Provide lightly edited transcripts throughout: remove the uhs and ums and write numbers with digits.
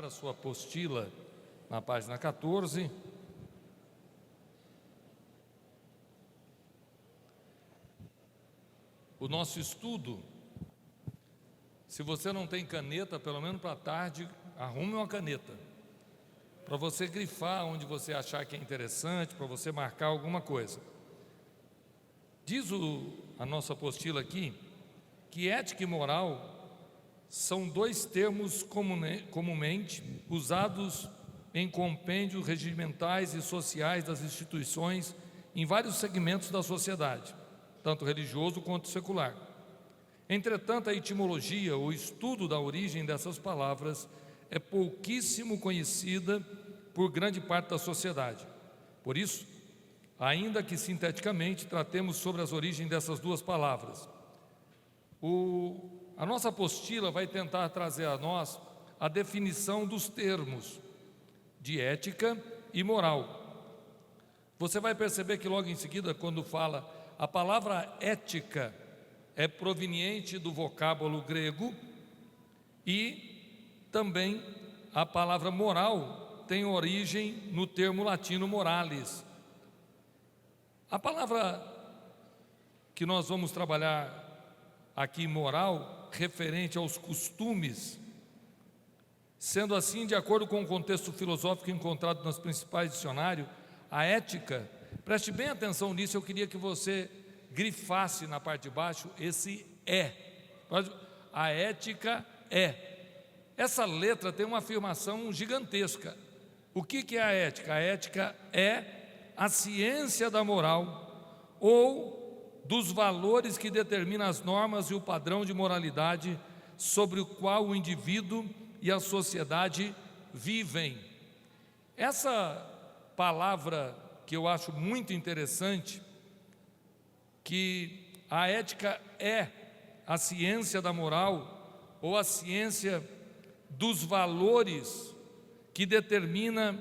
abra sua apostila na página 14. O nosso estudo, se você não tem caneta, pelo menos para a tarde, arrume uma caneta, para você grifar onde você achar que é interessante, para você marcar alguma coisa. Diz a nossa apostila aqui, que ética e moral são dois termos comumente usados em compêndios regimentais e sociais das instituições em vários segmentos da sociedade, tanto religioso quanto secular. Entretanto, a etimologia, o estudo da origem dessas palavras, é pouquíssimo conhecida por grande parte da sociedade. Por isso, ainda que sinteticamente tratemos sobre as origens dessas duas palavras, a nossa apostila vai tentar trazer a nós a definição dos termos de ética e moral. Você vai perceber que logo em seguida, quando fala, a palavra ética é proveniente do vocábulo grego e também a palavra moral tem origem no termo latino moralis. A palavra que nós vamos trabalhar aqui, moral, referente aos costumes, sendo assim, de acordo com o contexto filosófico encontrado nos principais dicionários, a ética, preste bem atenção nisso, eu queria que você grifasse na parte de baixo esse é. A ética é. Essa letra tem uma afirmação gigantesca. O que é a ética? A ética é a ciência da moral ou dos valores que determinam as normas e o padrão de moralidade sobre o qual o indivíduo e a sociedade vivem. Essa palavra que eu acho muito interessante, que a ética é a ciência da moral ou a ciência dos valores que determina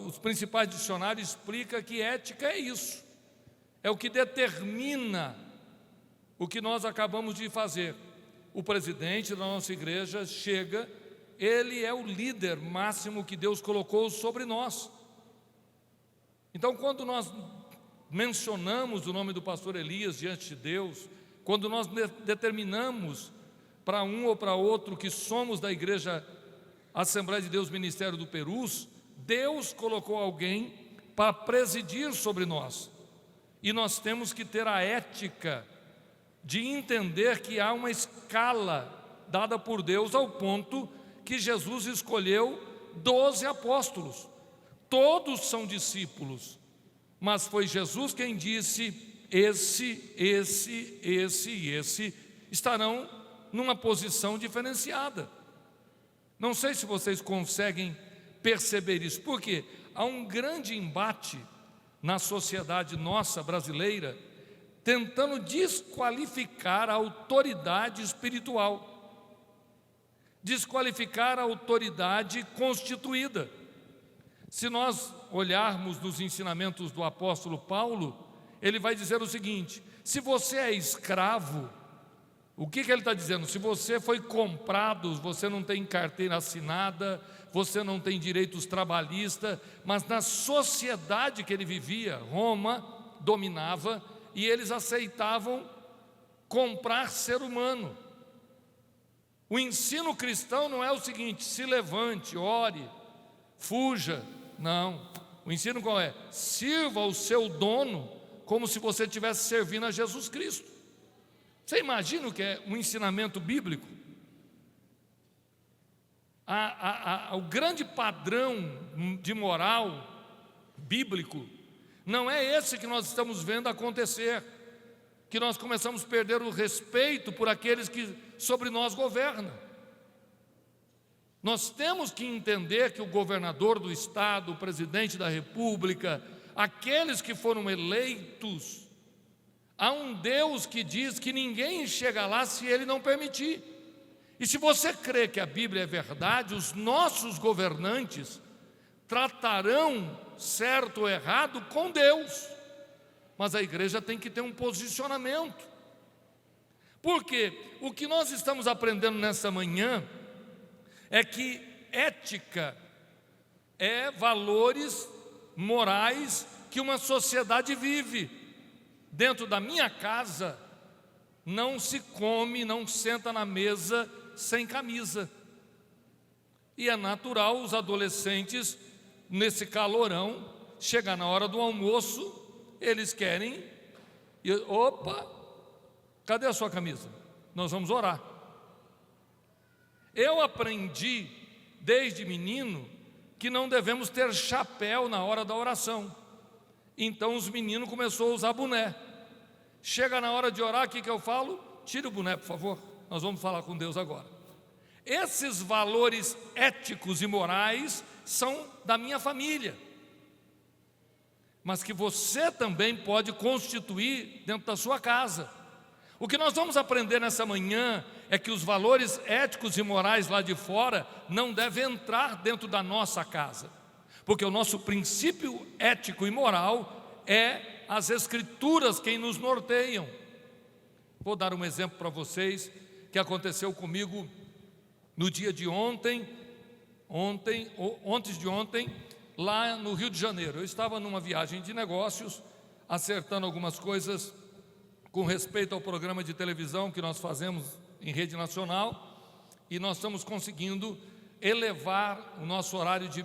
os principais dicionários explicam que ética é isso. É o que determina o que nós acabamos de fazer. O presidente da nossa igreja chega, ele é o líder máximo que Deus colocou sobre nós. Então, quando nós mencionamos o nome do pastor Elias diante de Deus, quando nós determinamos para um ou para outro que somos da igreja Assembleia de Deus Ministério do Perus, Deus colocou alguém para presidir sobre nós. E nós temos que ter a ética de entender que há uma escala dada por Deus ao ponto que Jesus escolheu 12 apóstolos. Todos são discípulos, mas foi Jesus quem disse: esse e esse estarão numa posição diferenciada. Não sei se vocês conseguem perceber isso, porque há um grande embate na sociedade nossa brasileira, tentando desqualificar a autoridade espiritual, desqualificar a autoridade constituída. Se nós olharmos nos ensinamentos do apóstolo Paulo, ele vai dizer o seguinte: se você é escravo, o que ele está dizendo? Se você foi comprado, você não tem carteira assinada, você não tem direitos trabalhistas, mas na sociedade que ele vivia, Roma dominava e eles aceitavam comprar ser humano. O ensino cristão não é o seguinte: se levante, ore, fuja. Não, o ensino qual é? Sirva o seu dono como se você estivesse servindo a Jesus Cristo. Você imagina o que é um ensinamento bíblico? O grande padrão de moral bíblico não é esse que nós estamos vendo acontecer, que nós começamos a perder o respeito por aqueles que sobre nós governam. Nós temos que entender que o governador do estado, o presidente da república, aqueles que foram eleitos, há um Deus que diz que ninguém chega lá se Ele não permitir. E se você crê que a Bíblia é verdade, os nossos governantes tratarão certo ou errado com Deus. Mas a igreja tem que ter um posicionamento. Porque o que nós estamos aprendendo nessa manhã é que ética é valores morais que uma sociedade vive. Dentro da minha casa, não se come, não senta na mesa sem camisa. E é natural os adolescentes, nesse calorão, chegar na hora do almoço, eles querem, opa, cadê a sua camisa? Nós vamos orar. Eu aprendi, desde menino, que não devemos ter chapéu na hora da oração. Então os meninos começaram a usar boné. Chega na hora de orar, o que eu falo? Tire o boné, por favor, nós vamos falar com Deus agora. Esses valores éticos e morais são da minha família, mas que você também pode constituir dentro da sua casa. O que nós vamos aprender nessa manhã é que os valores éticos e morais lá de fora não devem entrar dentro da nossa casa, porque o nosso princípio ético e moral é as Escrituras quem nos norteiam. Vou dar um exemplo para vocês que aconteceu comigo no dia de ontem, antes de ontem, lá no Rio de Janeiro. Eu estava numa viagem de negócios, acertando algumas coisas com respeito ao programa de televisão que nós fazemos em rede nacional, e nós estamos conseguindo elevar o nosso horário de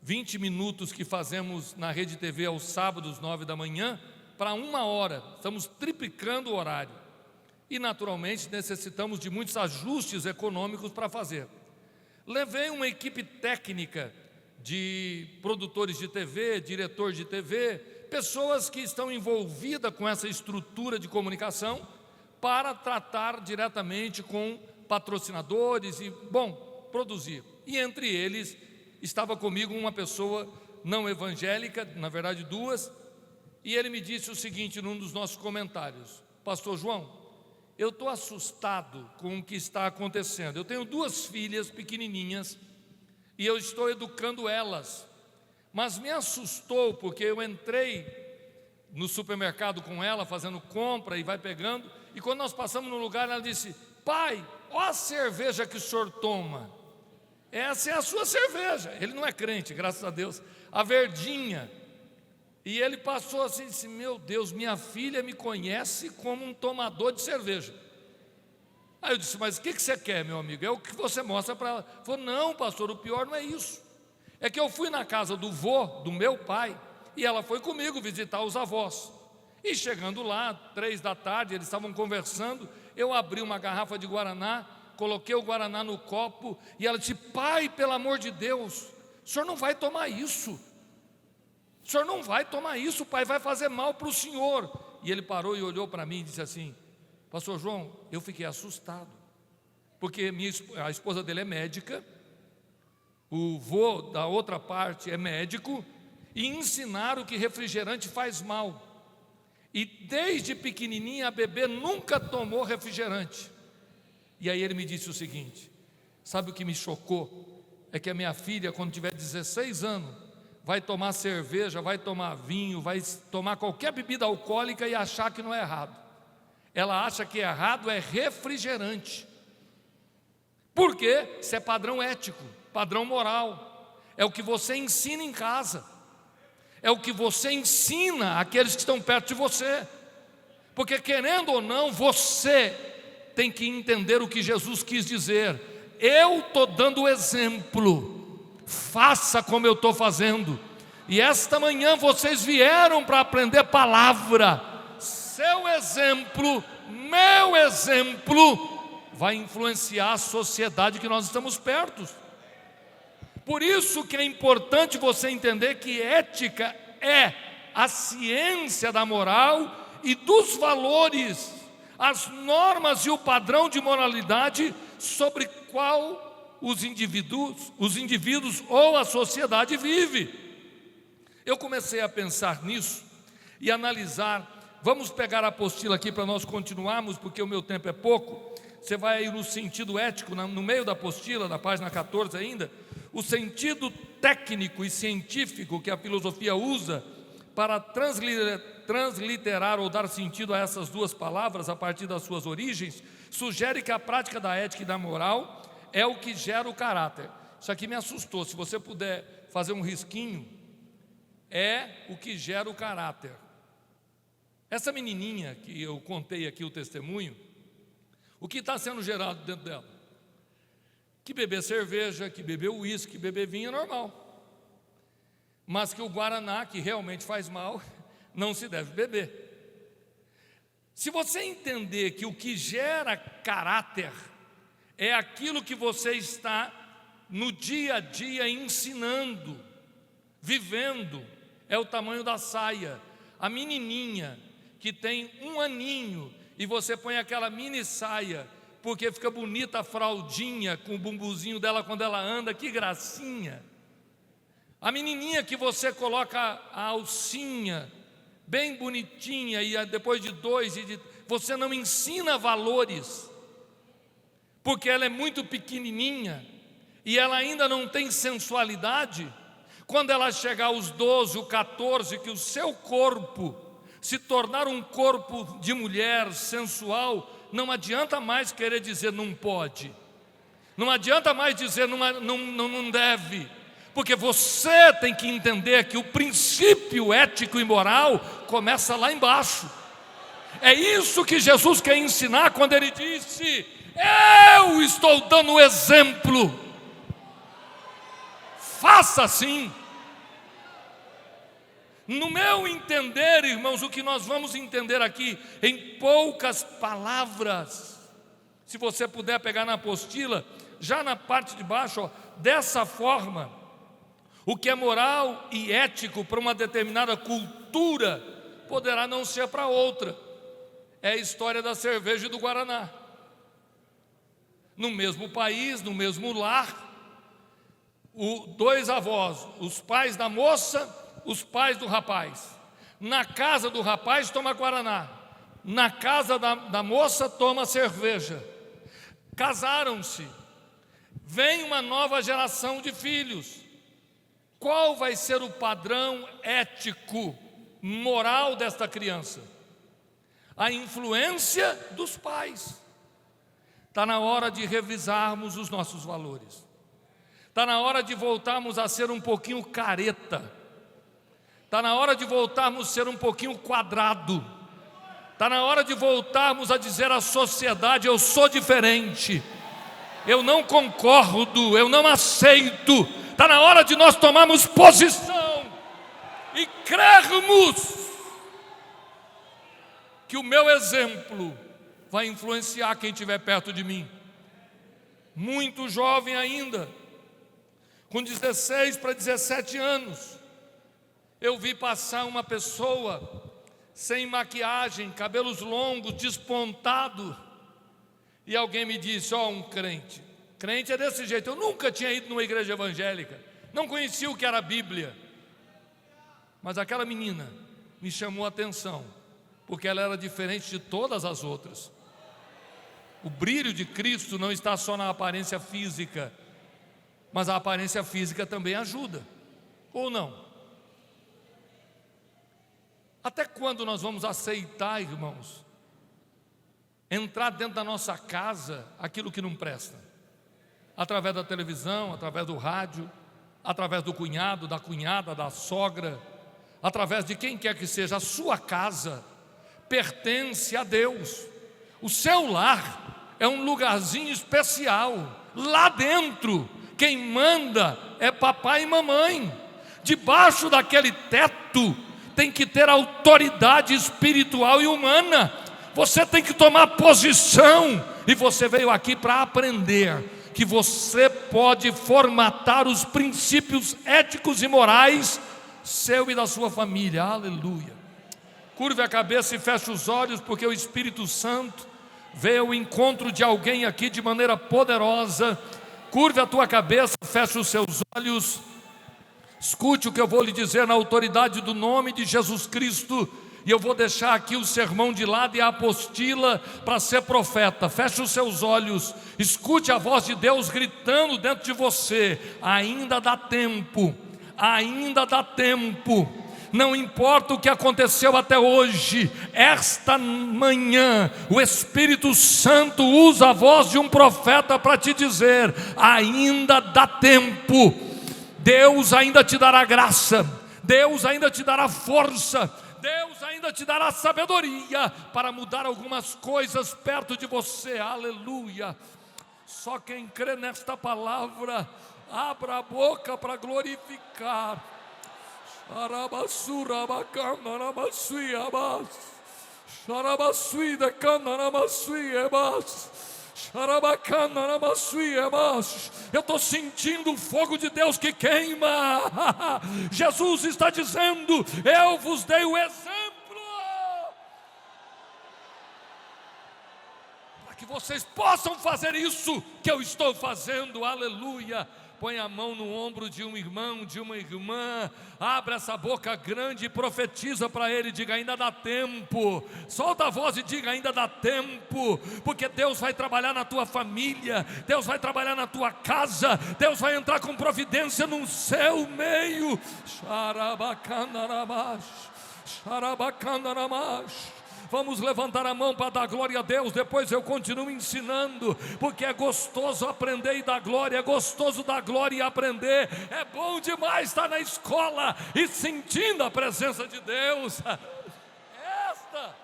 20 minutos que fazemos na Rede TV aos sábados, 9 da manhã, para 1 hora. Estamos triplicando o horário. E naturalmente necessitamos de muitos ajustes econômicos para fazer. Levei uma equipe técnica de produtores de TV, diretor de TV, pessoas que estão envolvidas com essa estrutura de comunicação para tratar diretamente com patrocinadores e, produzir. E entre eles estava comigo uma pessoa não evangélica, na verdade 2, e ele me disse o seguinte num dos nossos comentários: Pastor João, eu estou assustado com o que está acontecendo. Eu tenho 2 filhas pequenininhas e eu estou educando elas, mas me assustou porque eu entrei no supermercado com ela, fazendo compra e vai pegando, e quando nós passamos no lugar, ela disse: pai, olha a cerveja que o senhor toma, essa é a sua cerveja. Ele não é crente, graças a Deus, a verdinha. E ele passou assim e disse: meu Deus, minha filha me conhece como um tomador de cerveja. Aí eu disse: mas o que você quer, meu amigo? É o que você mostra para ela. Ele falou: não, pastor, o pior não é isso. É que eu fui na casa do vô, do meu pai, e ela foi comigo visitar os avós. E chegando lá, 3 da tarde, eles estavam conversando, eu abri uma garrafa de Guaraná, coloquei o Guaraná no copo, e ela disse: pai, pelo amor de Deus, o senhor não vai tomar isso. O senhor não vai tomar isso, pai, vai fazer mal para o senhor. E ele parou e olhou para mim e disse assim: pastor João, eu fiquei assustado, porque a esposa dele é médica, o vô da outra parte é médico, e ensinaram que refrigerante faz mal. E desde pequenininha a bebê nunca tomou refrigerante. E aí ele me disse o seguinte: sabe o que me chocou? É que a minha filha, quando tiver 16 anos, vai tomar cerveja, vai tomar vinho, vai tomar qualquer bebida alcoólica e achar que não é errado. Ela acha que errado é refrigerante. Por quê? Isso é padrão ético, padrão moral. É o que você ensina em casa. É o que você ensina àqueles que estão perto de você. Porque querendo ou não, você tem que entender o que Jesus quis dizer. Eu estou dando o exemplo. Faça como eu estou fazendo. E esta manhã vocês vieram para aprender palavra. Seu exemplo, meu exemplo, vai influenciar a sociedade que nós estamos perto. Por isso que é importante você entender que ética é a ciência da moral e dos valores, as normas e o padrão de moralidade sobre qual os indivíduos ou a sociedade vive. Eu comecei a pensar nisso e analisar. Vamos pegar a apostila aqui para nós continuarmos, porque o meu tempo é pouco. Você vai aí no sentido ético, no meio da apostila, na página 14 ainda, o sentido técnico e científico que a filosofia usa para transliterar ou dar sentido a essas 2 palavras a partir das suas origens, sugere que a prática da ética e da moral é o que gera o caráter. Isso aqui me assustou, se você puder fazer um risquinho, é o que gera o caráter. Essa menininha que eu contei aqui o testemunho, o que está sendo gerado dentro dela? Que beber cerveja, que beber uísque, que beber vinho é normal. Mas que o guaraná, que realmente faz mal, não se deve beber. Se você entender que o que gera caráter é aquilo que você está no dia a dia ensinando, vivendo, é o tamanho da saia. A menininha que tem 1 aninho e você põe aquela mini saia, porque fica bonita a fraldinha com o bumbuzinho dela quando ela anda, que gracinha. A menininha que você coloca a alcinha bem bonitinha e depois de 2, você não ensina valores, porque ela é muito pequenininha e ela ainda não tem sensualidade. Quando ela chegar aos 12, ou 14, que o seu corpo se tornar um corpo de mulher sensual, não adianta mais querer dizer não pode, não adianta mais dizer não deve, porque você tem que entender que o princípio ético e moral começa lá embaixo. É isso que Jesus quer ensinar quando Ele disse: eu estou dando o exemplo, faça assim. No meu entender, irmãos, o que nós vamos entender aqui em poucas palavras, se você puder pegar na apostila, já na parte de baixo, ó, dessa forma, o que é moral e ético para uma determinada cultura poderá não ser para outra. É a história da cerveja e do guaraná. No mesmo país, no mesmo lar, 2 avós, os pais da moça, os pais do rapaz. Na casa do rapaz toma guaraná, na casa da moça toma cerveja. Casaram-se, vem uma nova geração de filhos. Qual vai ser o padrão ético, moral desta criança? A influência dos pais. Está na hora de revisarmos os nossos valores. Está na hora de voltarmos a ser um pouquinho careta. Está na hora de voltarmos a ser um pouquinho quadrado. Está na hora de voltarmos a dizer à sociedade: eu sou diferente, eu não concordo, eu não aceito. Está na hora de nós tomarmos posição e crermos que o meu exemplo vai influenciar quem estiver perto de mim. Muito jovem ainda, com 16 para 17 anos, eu vi passar uma pessoa sem maquiagem, cabelos longos, despontado, e alguém me disse: ó, um crente. Crente é desse jeito. Eu nunca tinha ido numa igreja evangélica, não conhecia o que era a Bíblia, mas aquela menina me chamou a atenção, porque ela era diferente de todas as outras. O brilho de Cristo não está só na aparência física, mas a aparência física também ajuda, ou não? Até quando nós vamos aceitar, irmãos, entrar dentro da nossa casa aquilo que não presta? Através da televisão, através do rádio, através do cunhado, da cunhada, da sogra, através de quem quer que seja. A sua casa pertence a Deus. O seu lar é um lugarzinho especial. Lá dentro, quem manda é papai e mamãe. Debaixo daquele teto tem que ter autoridade espiritual e humana. Você tem que tomar posição. E você veio aqui para aprender que você pode formatar os princípios éticos e morais seu e da sua família. Aleluia. Curve a cabeça e feche os olhos, porque o Espírito Santo veio ao encontro de alguém aqui de maneira poderosa. Curve a tua cabeça, feche os seus olhos. Escute o que eu vou lhe dizer na autoridade do nome de Jesus Cristo. E eu vou deixar aqui o sermão de lado e a apostila para ser profeta. Feche os seus olhos, escute a voz de Deus gritando dentro de você: ainda dá tempo, ainda dá tempo. Não importa o que aconteceu até hoje, esta manhã o Espírito Santo usa a voz de um profeta para te dizer: ainda dá tempo, Deus ainda te dará graça, Deus ainda te dará força, Deus ainda te dará sabedoria para mudar algumas coisas perto de você. Aleluia. Só quem crê nesta palavra, abra a boca para glorificar. Eu estou sentindo o fogo de Deus que queima. Jesus está dizendo: eu vos dei o exemplo para que vocês possam fazer isso que eu estou fazendo. Aleluia. Põe a mão no ombro de um irmão, de uma irmã, abre essa boca grande e profetiza para ele, diga: ainda dá tempo. Solta a voz e diga: ainda dá tempo, porque Deus vai trabalhar na tua família, Deus vai trabalhar na tua casa, Deus vai entrar com providência no seu meio. Vamos levantar a mão para dar glória a Deus. Depois eu continuo ensinando, porque é gostoso aprender e dar glória, é gostoso dar glória e aprender. É bom demais estar na escola e sentindo a presença de Deus. Esta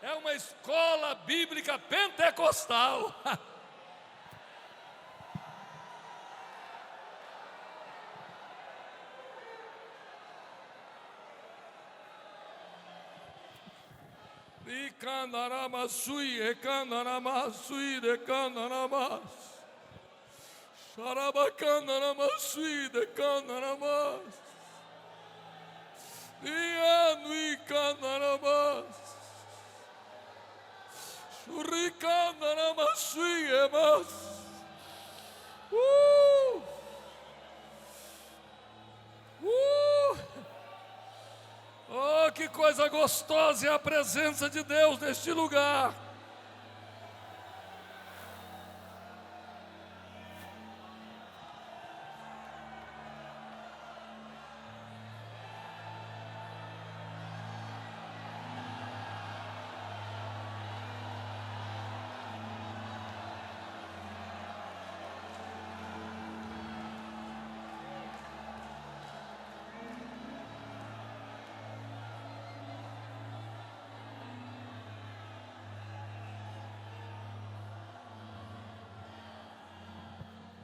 é uma escola bíblica pentecostal. Oh, que coisa gostosa é a presença de Deus neste lugar.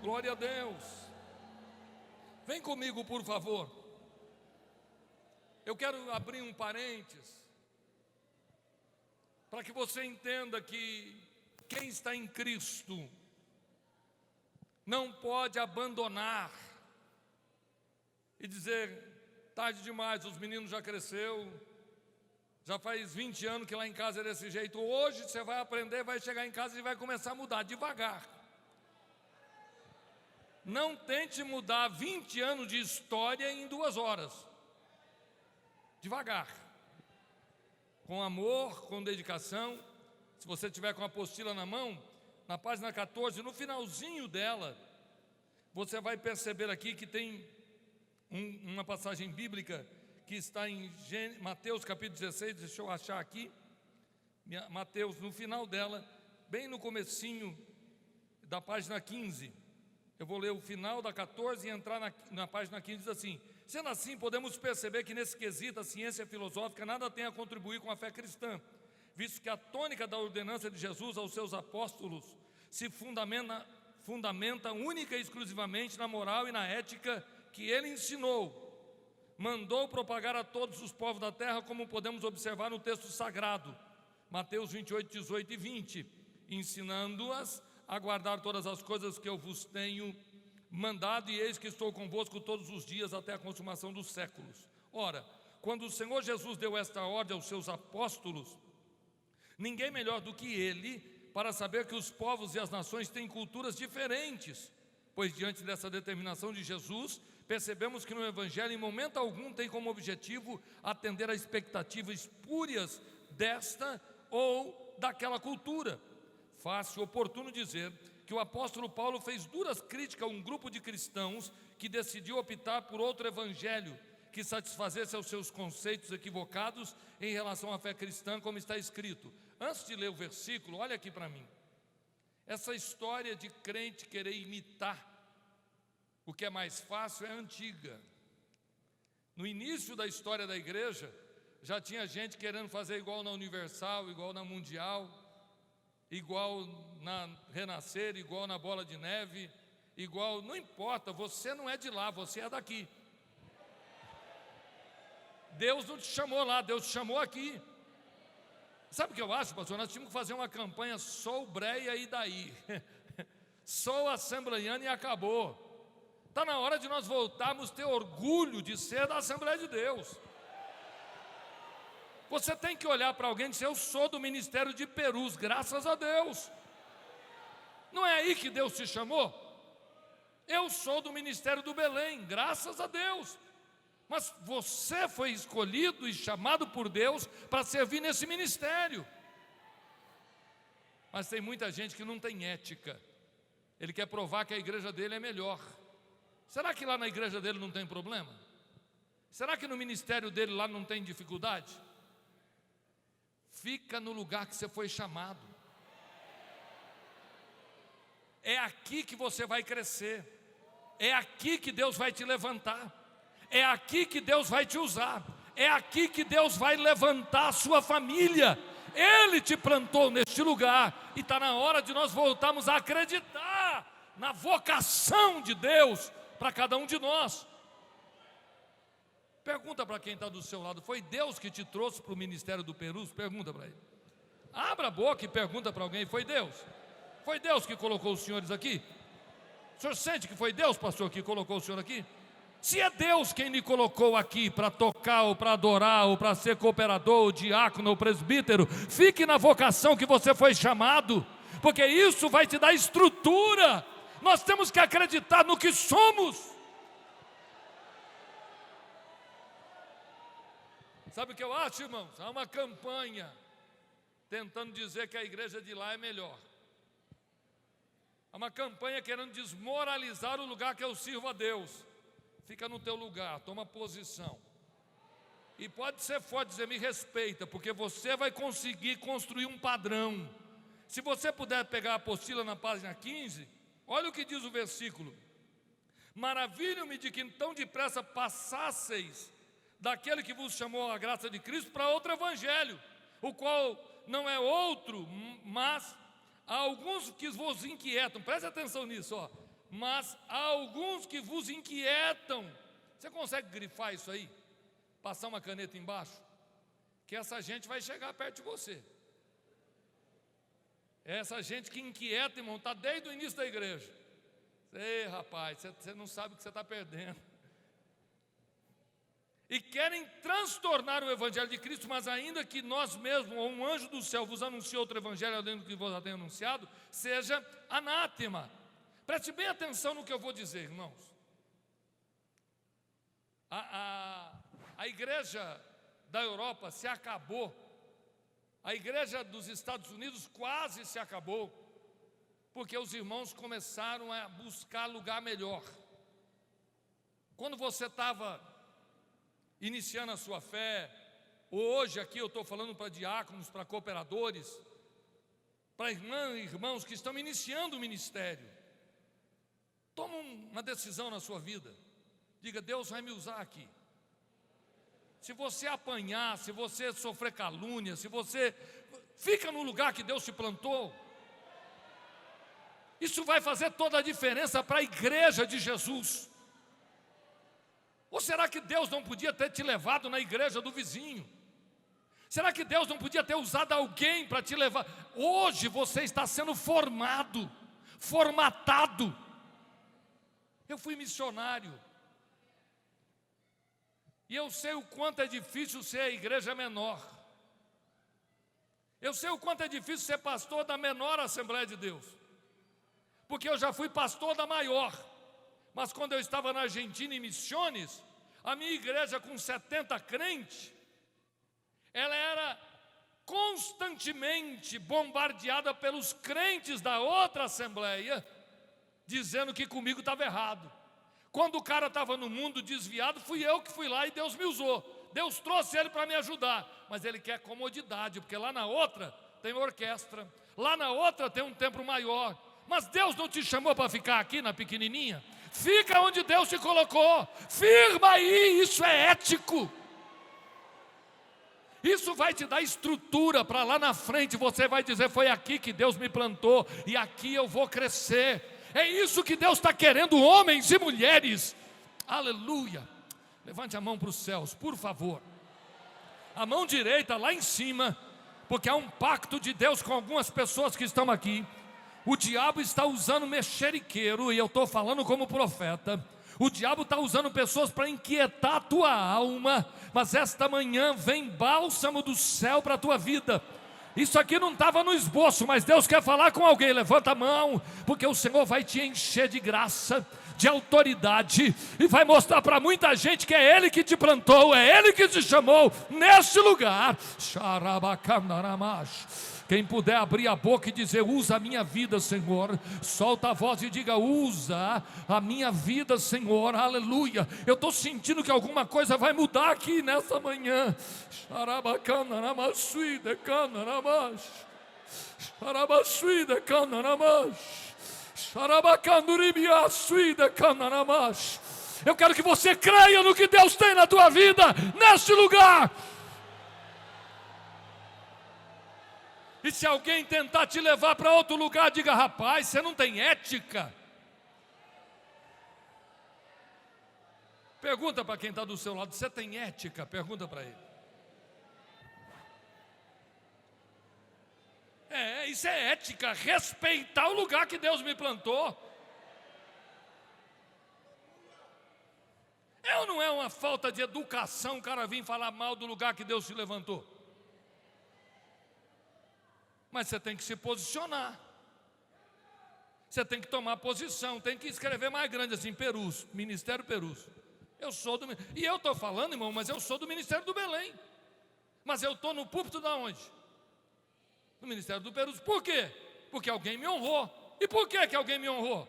Glória a Deus. Vem comigo, por favor. Eu quero abrir um parênteses para que você entenda que quem está em Cristo não pode abandonar e dizer: tarde demais, os meninos já cresceu, já faz 20 anos que lá em casa é desse jeito. Hoje você vai aprender, vai chegar em casa e vai começar a mudar devagar. Não tente mudar 20 anos de história em 2 horas. Devagar. Com amor, com dedicação. Se você tiver com a apostila na mão, na página 14, no finalzinho dela, você vai perceber aqui que tem uma passagem bíblica que está em Mateus capítulo 16, deixa eu achar aqui. Mateus, no final dela, bem no comecinho da página 15. Eu vou ler o final da 14 e entrar na página 15, diz assim: sendo assim, podemos perceber que nesse quesito a ciência filosófica nada tem a contribuir com a fé cristã, visto que a tônica da ordenança de Jesus aos seus apóstolos se fundamenta única e exclusivamente na moral e na ética que ele ensinou. Mandou propagar a todos os povos da terra, como podemos observar no texto sagrado, Mateus 28, 18 e 20, ensinando-as a guardar todas as coisas que eu vos tenho mandado, e eis que estou convosco todos os dias até a consumação dos séculos. Ora, quando o Senhor Jesus deu esta ordem aos seus apóstolos, ninguém melhor do que ele para saber que os povos e as nações têm culturas diferentes, pois diante dessa determinação de Jesus, percebemos que no Evangelho em momento algum tem como objetivo atender a expectativas espúrias desta ou daquela cultura. Fácil, oportuno dizer que o apóstolo Paulo fez duras críticas a um grupo de cristãos que decidiu optar por outro evangelho, que satisfazesse aos seus conceitos equivocados em relação à fé cristã, como está escrito. Antes de ler o versículo, olha aqui para mim. Essa história de crente querer imitar o que é mais fácil é antiga. No início da história da igreja, já tinha gente querendo fazer igual na Universal, igual na Mundial, igual na Renascer, igual na Bola de Neve, igual, não importa, você não é de lá, você é daqui. Deus não te chamou lá, Deus te chamou aqui. Sabe o que eu acho, pastor? Nós tínhamos que fazer uma campanha, sou breia e daí. Sou assembleiano e acabou. Está na hora de nós voltarmos a ter orgulho de ser da Assembleia de Deus. Você tem que olhar para alguém e dizer, eu sou do ministério de Perus, graças a Deus. Não é aí que Deus te chamou? Eu sou do ministério do Belém, graças a Deus. Mas você foi escolhido e chamado por Deus para servir nesse ministério. Mas tem muita gente que não tem ética. Ele quer provar que a igreja dele é melhor. Será que lá na igreja dele não tem problema? Será que no ministério dele lá não tem dificuldade? Fica no lugar que você foi chamado. É aqui que você vai crescer. É aqui que Deus vai te levantar. É aqui que Deus vai te usar. É aqui que Deus vai levantar a sua família. Ele te plantou neste lugar. E está na hora de nós voltarmos a acreditar na vocação de Deus para cada um de nós. Pergunta para quem está do seu lado, foi Deus que te trouxe para o ministério do Perus? Pergunta para ele. Abra a boca e pergunta para alguém, foi Deus? Foi Deus que colocou os senhores aqui? O senhor sente que foi Deus, pastor, que colocou o senhor aqui? Se é Deus quem lhe colocou aqui para tocar, ou para adorar, ou para ser cooperador, ou diácono, ou presbítero, fique na vocação que você foi chamado, porque isso vai te dar estrutura. Nós temos que acreditar no que somos. Sabe o que eu acho, irmãos? Há uma campanha tentando dizer que a igreja de lá é melhor. Há uma campanha querendo desmoralizar o lugar que eu sirvo a Deus. Fica no teu lugar, toma posição. E pode ser forte, dizer, me respeita, porque você vai conseguir construir um padrão. Se você puder pegar a apostila na página 15, olha o que diz o versículo. Maravilho-me de que tão depressa passasseis daquele que vos chamou a graça de Cristo para outro evangelho, o qual não é outro, mas há alguns que vos inquietam. Preste atenção nisso, ó. Mas há alguns que vos inquietam. Você consegue grifar isso aí? Passar uma caneta embaixo? Que essa gente vai chegar perto de você. Essa gente que inquieta, irmão, está desde o início da igreja. Ei, rapaz, você não sabe o que você está perdendo. E querem transtornar o evangelho de Cristo, mas ainda que nós mesmos, ou um anjo do céu, vos anuncie outro evangelho além do que vos já tem anunciado, seja anátema. Preste bem atenção no que eu vou dizer, irmãos. A igreja da Europa se acabou. A igreja dos Estados Unidos quase se acabou, porque os irmãos começaram a buscar lugar melhor. Quando você estava iniciando a sua fé, hoje aqui eu estou falando para diáconos, para cooperadores, para irmãs e irmãos que estão iniciando o ministério. Toma uma decisão na sua vida. Diga, Deus vai me usar aqui. Se você apanhar, se você sofrer calúnia, se você fica no lugar que Deus te plantou, isso vai fazer toda a diferença para a igreja de Jesus. Ou será que Deus não podia ter te levado na igreja do vizinho? Será que Deus não podia ter usado alguém para te levar? Hoje você está sendo formado, formatado. Eu fui missionário. E eu sei o quanto é difícil ser a igreja menor. Eu sei o quanto é difícil ser pastor da menor Assembleia de Deus. Porque eu já fui pastor da maior. Mas quando eu estava na Argentina em missões, a minha igreja com 70 crentes, ela era constantemente bombardeada pelos crentes da outra assembleia, dizendo que comigo estava errado. Quando o cara estava no mundo desviado, fui eu que fui lá e Deus me usou. Deus trouxe ele para me ajudar. Mas ele quer comodidade, porque lá na outra tem orquestra, lá na outra tem um templo maior. Mas Deus não te chamou para ficar aqui na pequenininha? Fica onde Deus te colocou. Firma aí, isso é ético. Isso vai te dar estrutura para lá na frente você vai dizer: foi aqui que Deus me plantou e aqui eu vou crescer. É isso que Deus está querendo, homens e mulheres. Aleluia. Levante a mão para os céus, por favor. A mão direita lá em cima, porque há um pacto de Deus com algumas pessoas que estão aqui. O diabo está usando mexeriqueiro, e eu estou falando como profeta. O diabo está usando pessoas para inquietar a tua alma, mas esta manhã vem bálsamo do céu para a tua vida. Isso aqui não estava no esboço, mas Deus quer falar com alguém. Levanta a mão, porque o Senhor vai te encher de graça, de autoridade, e vai mostrar para muita gente que é Ele que te plantou, é Ele que te chamou neste lugar. Quem puder abrir a boca e dizer: usa a minha vida, Senhor. Solta a voz e diga: usa a minha vida, Senhor. Aleluia. Eu estou sentindo que alguma coisa vai mudar aqui nessa manhã. Eu quero que você creia no que Deus tem na tua vida, neste lugar. E se alguém tentar te levar para outro lugar, diga: rapaz, você não tem ética. Pergunta para quem está do seu lado: você tem ética? Pergunta para ele. Isso é ética, respeitar o lugar que Deus me plantou. Eu não é uma falta de educação o cara vir falar mal do lugar que Deus te levantou. Mas você tem que se posicionar. Você tem que tomar posição, tem que escrever mais grande assim: Perus, Ministério Perus. Eu sou do... E eu estou falando, irmão, mas eu sou do Ministério do Belém. Mas eu estou no púlpito da onde? No Ministério do Perus. Por quê? Porque alguém me honrou. E por que alguém me honrou?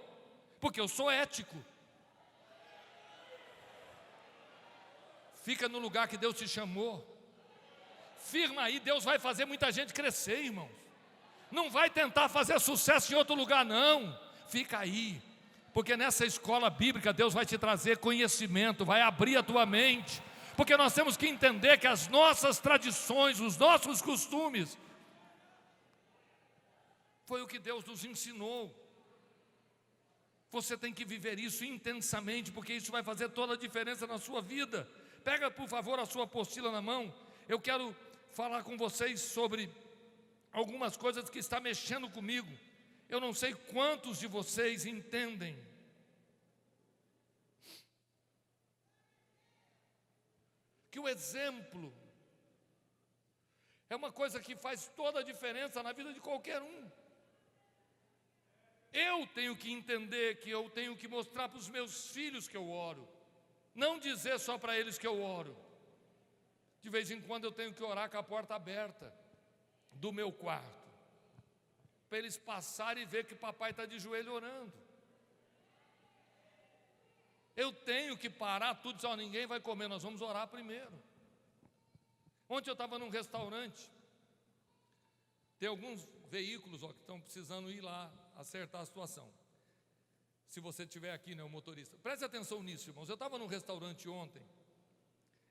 Porque eu sou ético. Fica no lugar que Deus te chamou. Firma aí, Deus vai fazer muita gente crescer, irmãos. Não vai tentar fazer sucesso em outro lugar, não. Fica aí, porque nessa escola bíblica Deus vai te trazer conhecimento, vai abrir a tua mente. Porque nós temos que entender que as nossas tradições, os nossos costumes, foi o que Deus nos ensinou. Você tem que viver isso intensamente, porque isso vai fazer toda a diferença na sua vida. Pega, por favor, a sua apostila na mão. Eu quero falar com vocês sobre algumas coisas que está mexendo comigo. Eu não sei quantos de vocês entendem que o exemplo é uma coisa que faz toda a diferença na vida de qualquer um. Eu tenho que entender que eu tenho que mostrar para os meus filhos que eu oro, não dizer só para eles que eu oro. De vez em quando eu tenho que orar com a porta aberta do meu quarto, para eles passarem e ver que papai está de joelho orando. Eu tenho que parar tudo, só ninguém vai comer, nós vamos orar primeiro. Ontem eu estava num restaurante, tem alguns veículos que estão precisando ir lá acertar a situação. Se você estiver aqui, né, o motorista, preste atenção nisso, irmãos. Eu estava num restaurante ontem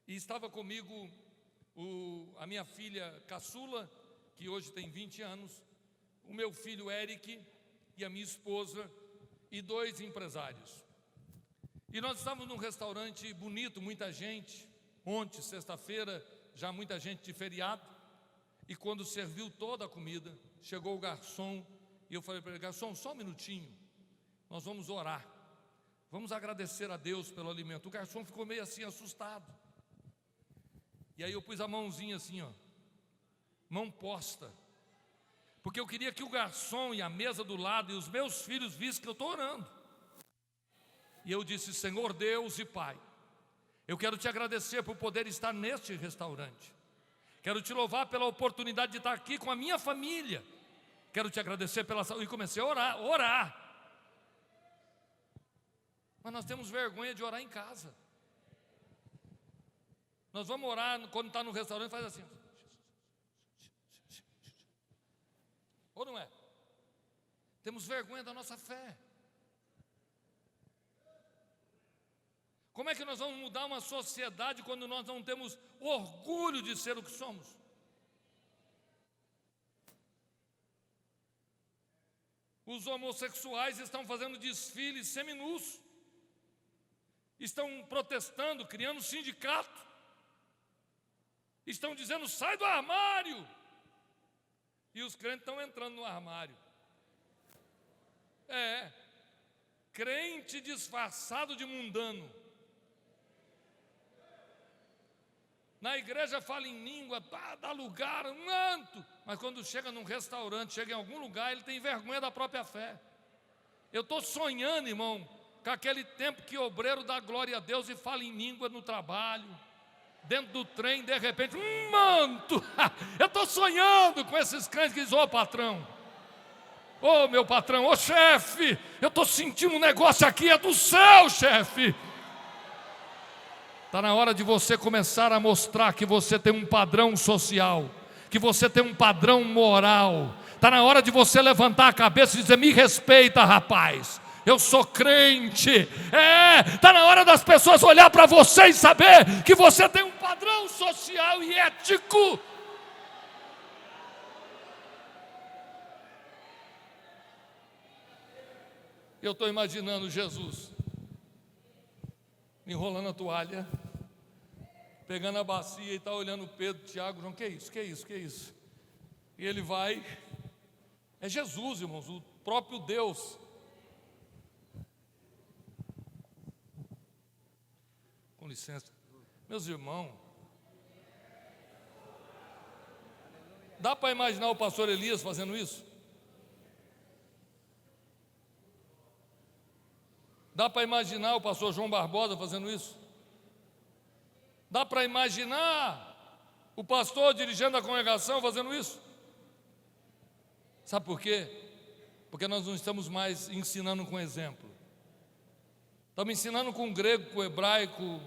e estava comigo a minha filha caçula, que hoje tem 20 anos, o meu filho Eric e a minha esposa e 2 empresários. E nós estávamos num restaurante bonito, muita gente. Ontem, sexta-feira, já muita gente de feriado. E quando serviu toda a comida, chegou o garçom e eu falei para ele: garçom, só um minutinho, nós vamos orar, vamos agradecer a Deus pelo alimento. O garçom ficou meio assim assustado. E aí eu pus a mãozinha assim, mão posta, porque eu queria que o garçom e a mesa do lado e os meus filhos vissem que eu estou orando. E eu disse: Senhor Deus e Pai, eu quero te agradecer por poder estar neste restaurante. Quero te louvar pela oportunidade de estar aqui com a minha família. Quero te agradecer pela saúde. E comecei a orar. Mas nós temos vergonha de orar em casa. Nós vamos orar quando está no restaurante, faz assim. Ou não é? Temos vergonha da nossa fé. Como é que nós vamos mudar uma sociedade quando nós não temos orgulho de ser o que somos? Os homossexuais estão fazendo desfiles seminus, estão protestando, criando sindicato, estão dizendo: sai do armário. E os crentes estão entrando no armário. Crente disfarçado de mundano. Na igreja fala em língua, dá lugar, manto. Mas quando chega num restaurante, chega em algum lugar, ele tem vergonha da própria fé. Eu estou sonhando, irmão, com aquele tempo que o obreiro dá glória a Deus e fala em língua no trabalho, dentro do trem, de repente, manto. Eu estou sonhando com esses crentes que dizem: ô patrão, ô meu patrão, ô chefe, eu estou sentindo um negócio aqui, é do céu, chefe. Está na hora de você começar a mostrar que você tem um padrão social, que você tem um padrão moral. Está na hora de você levantar a cabeça e dizer: me respeita, rapaz, eu sou crente. Está na hora das pessoas olhar para você e saber que você tem um padrão social e ético. Eu estou imaginando Jesus enrolando a toalha, pegando a bacia e está olhando Pedro, Tiago, João: que é isso, que é isso, que é isso? E ele vai, é Jesus, irmãos, o próprio Deus. Com licença, meus irmãos, dá para imaginar o pastor Elias fazendo isso? Dá para imaginar o pastor João Barbosa fazendo isso? Dá para imaginar o pastor dirigindo a congregação fazendo isso? Sabe por quê? Porque nós não estamos mais ensinando com exemplo. Estamos ensinando com o grego, com o hebraico.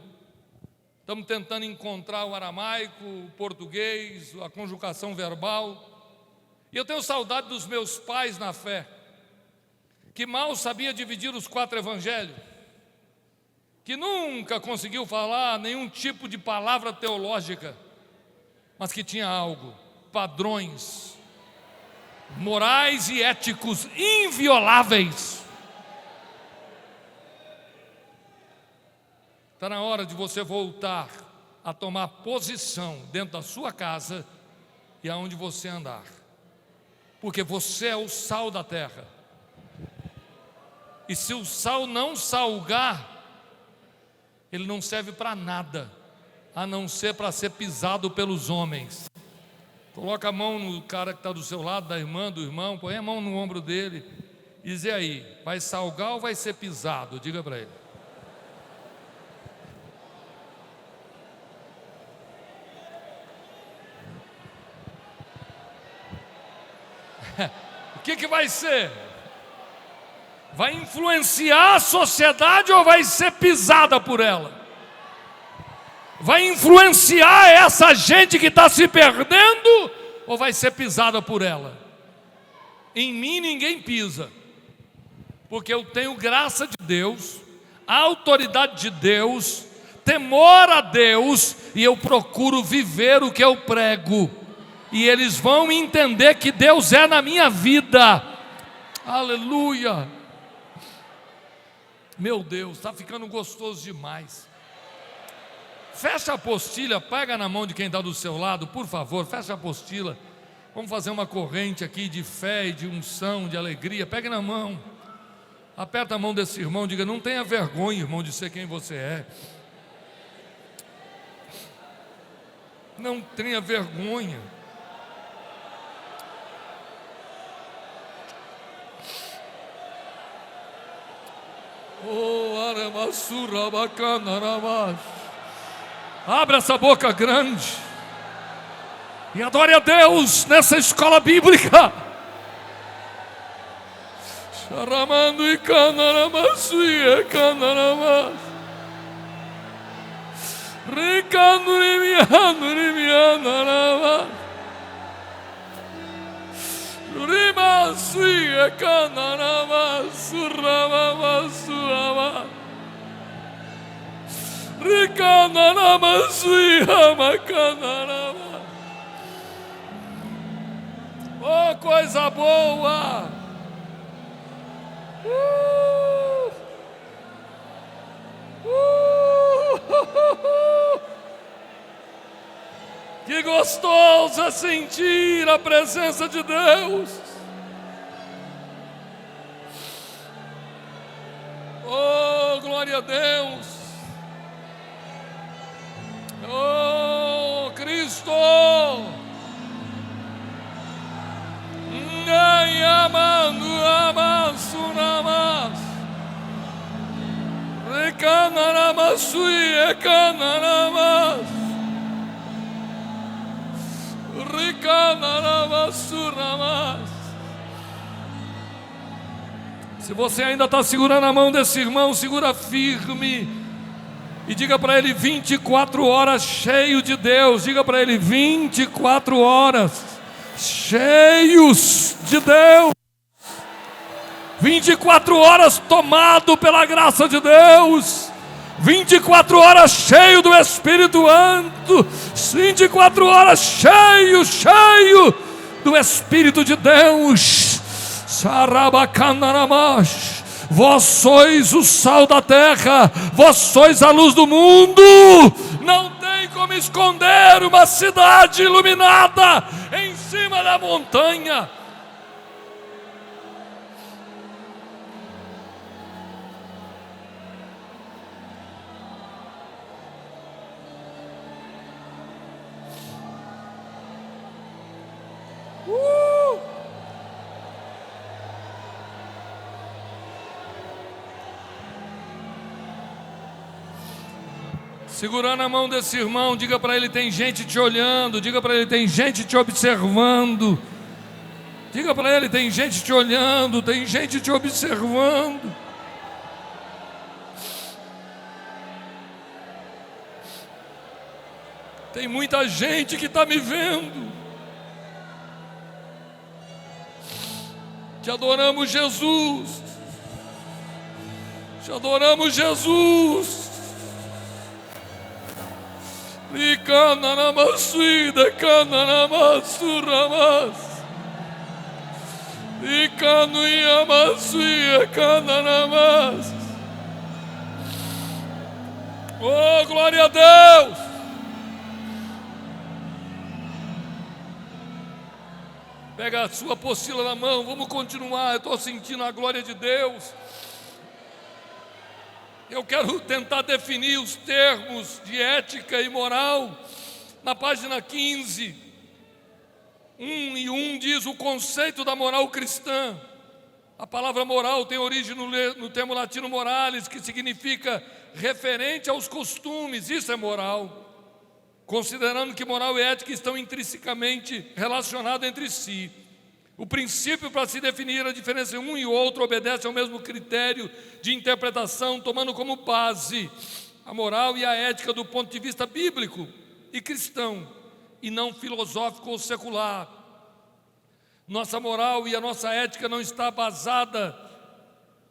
Estamos tentando encontrar o aramaico, o português, a conjugação verbal. E eu tenho saudade dos meus pais na fé, que mal sabia dividir os 4 evangelhos, que nunca conseguiu falar nenhum tipo de palavra teológica, mas que tinha algo, padrões morais e éticos invioláveis. Está na hora de você voltar a tomar posição dentro da sua casa e aonde você andar, porque você é o sal da terra. E se o sal não salgar, ele não serve para nada, a não ser para ser pisado pelos homens. Coloca a mão no cara que está do seu lado, da irmã, do irmão, põe a mão no ombro dele e diz: e aí, vai salgar ou vai ser pisado? Diga para ele. O que vai ser? Vai influenciar a sociedade ou vai ser pisada por ela? Vai influenciar essa gente que está se perdendo ou vai ser pisada por ela? Em mim ninguém pisa, porque eu tenho graça de Deus, autoridade de Deus, temor a Deus, e eu procuro viver o que eu prego, e eles vão entender que Deus é na minha vida. Aleluia. Meu Deus, está ficando gostoso demais. Fecha a apostila, pega na mão de quem está do seu lado, por favor, fecha a apostila. Vamos fazer uma corrente aqui de fé e de unção, de alegria. Pegue na mão, aperta a mão desse irmão, diga: não tenha vergonha, irmão, de ser quem você é. Não tenha vergonha. Oh, aramassura bacana, aramas. Abra essa boca grande e adore a Deus nessa escola bíblica. Ramando e canaramasui, canaramas. Ricanurimianurimianarama. Rimasui, canaramas, suramasurama. Ricanaramasui, amacanarama. Oh, coisa boa! Que gostoso é sentir a presença de Deus. Oh, glória a Deus. Oh, Cristo. Amando, amasuramas. Recanaramasui, recanaramas. Recanaramasuramas. Se você ainda está segurando a mão desse irmão, segura firme. E diga para ele 24 horas cheio de Deus. Diga para ele 24 horas cheios de Deus. 24 horas tomado pela graça de Deus. 24 horas cheio do Espírito Santo. 24 horas cheio do Espírito de Deus. Sarabacanaramash. Vós sois o sal da terra, vós sois a luz do mundo. Não tem como esconder uma cidade iluminada em cima da montanha. Segurando a mão desse irmão, diga para ele: tem gente te olhando. Diga para ele: tem gente te observando. Diga para ele: tem gente te olhando, tem gente te observando. Tem muita gente que está me vendo. Te adoramos, Jesus. Te adoramos, Jesus. E canaramasui, de canaramasuramas. E canuiamasui, canaramas. Oh, glória a Deus. Pega a sua apostila na mão, vamos continuar. Eu estou sentindo a glória de Deus. Eu quero tentar definir os termos de ética e moral. Na página 15, 1 diz o conceito da moral cristã. A palavra moral tem origem no termo latino moralis, que significa referente aos costumes. Isso é moral. Considerando que moral e ética estão intrinsecamente relacionados entre si. O princípio para se definir a diferença entre um e outro obedece ao mesmo critério de interpretação, tomando como base a moral e a ética do ponto de vista bíblico e cristão, e não filosófico ou secular. Nossa moral e a nossa ética não está basada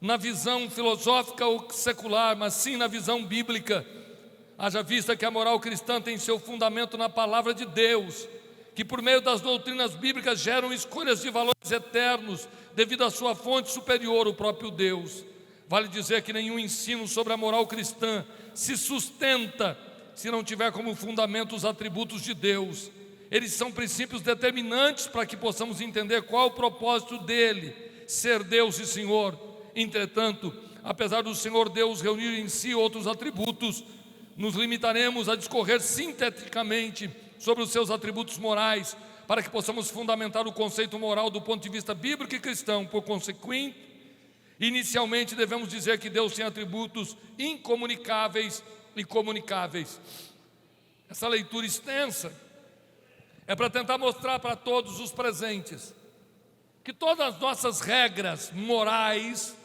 na visão filosófica ou secular, mas sim na visão bíblica. Haja vista que a moral cristã tem seu fundamento na palavra de Deus, que por meio das doutrinas bíblicas geram escolhas de valores eternos, devido à sua fonte superior, o próprio Deus. Vale dizer que nenhum ensino sobre a moral cristã se sustenta se não tiver como fundamento os atributos de Deus. Eles são princípios determinantes para que possamos entender qual o propósito dele, ser Deus e Senhor. Entretanto, apesar do Senhor Deus reunir em si outros atributos, nos limitaremos a discorrer sinteticamente sobre os seus atributos morais, para que possamos fundamentar o conceito moral do ponto de vista bíblico e cristão. Por consequente, inicialmente devemos dizer que Deus tem atributos incomunicáveis e comunicáveis. Essa leitura extensa é para tentar mostrar para todos os presentes que todas as nossas regras morais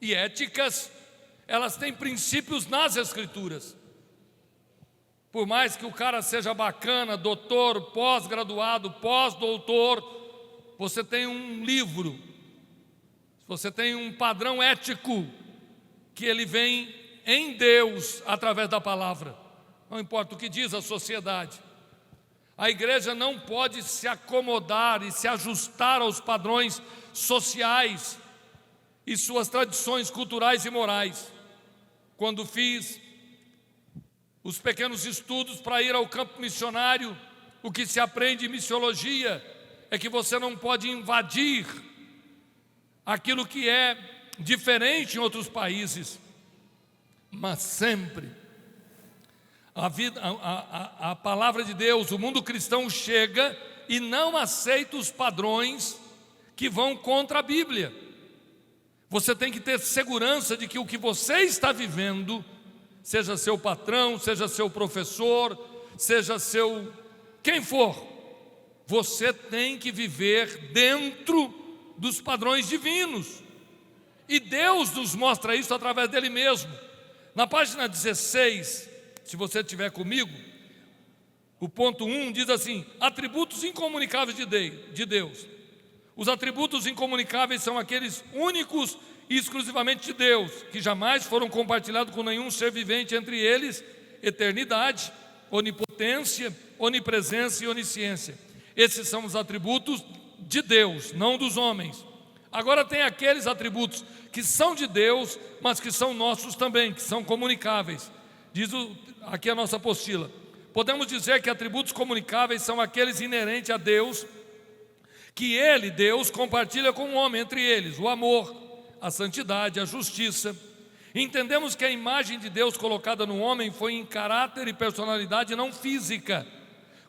e éticas, elas têm princípios nas Escrituras. Por mais que o cara seja bacana, doutor, pós-graduado, pós-doutor, você tem um livro, você tem um padrão ético que ele vem em Deus através da palavra. Não importa o que diz a sociedade. A igreja não pode se acomodar e se ajustar aos padrões sociais e suas tradições culturais e morais. Quando fiz os pequenos estudos para ir ao campo missionário, o que se aprende em missiologia é que você não pode invadir aquilo que é diferente em outros países, mas sempre a palavra de Deus, o mundo cristão chega e não aceita os padrões que vão contra a Bíblia. Você tem que ter segurança de que o que você está vivendo, seja seu patrão, seja seu professor, seja seu quem for, você tem que viver dentro dos padrões divinos. E Deus nos mostra isso através dele mesmo. Na página 16, se você estiver comigo, o ponto 1 diz assim: atributos incomunicáveis de Deus. Os atributos incomunicáveis são aqueles únicos e exclusivamente de Deus, que jamais foram compartilhados com nenhum ser vivente, entre eles eternidade, onipotência, onipresença e onisciência. Esses são os atributos de Deus, não dos homens. Agora tem aqueles atributos que são de Deus, mas que são nossos também, que são comunicáveis. Diz aqui a nossa apostila: podemos dizer que atributos comunicáveis são aqueles inerentes a Deus, que Ele, Deus, compartilha com o homem, entre eles o amor, a santidade, a justiça. Entendemos que a imagem de Deus colocada no homem foi em caráter e personalidade, não física,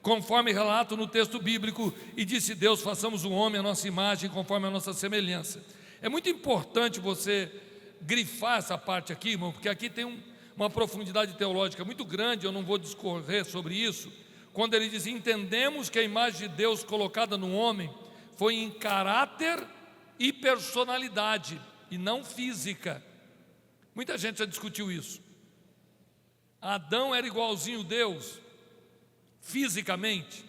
conforme relato no texto bíblico, e disse Deus: façamos o homem a nossa imagem, conforme a nossa semelhança. É muito importante você grifar essa parte aqui, irmão, porque aqui tem uma profundidade teológica muito grande. Eu não vou discorrer sobre isso. Quando ele diz: entendemos que a imagem de Deus colocada no homem foi em caráter e personalidade, e não física. Muita gente já discutiu isso. Adão era igualzinho a Deus fisicamente,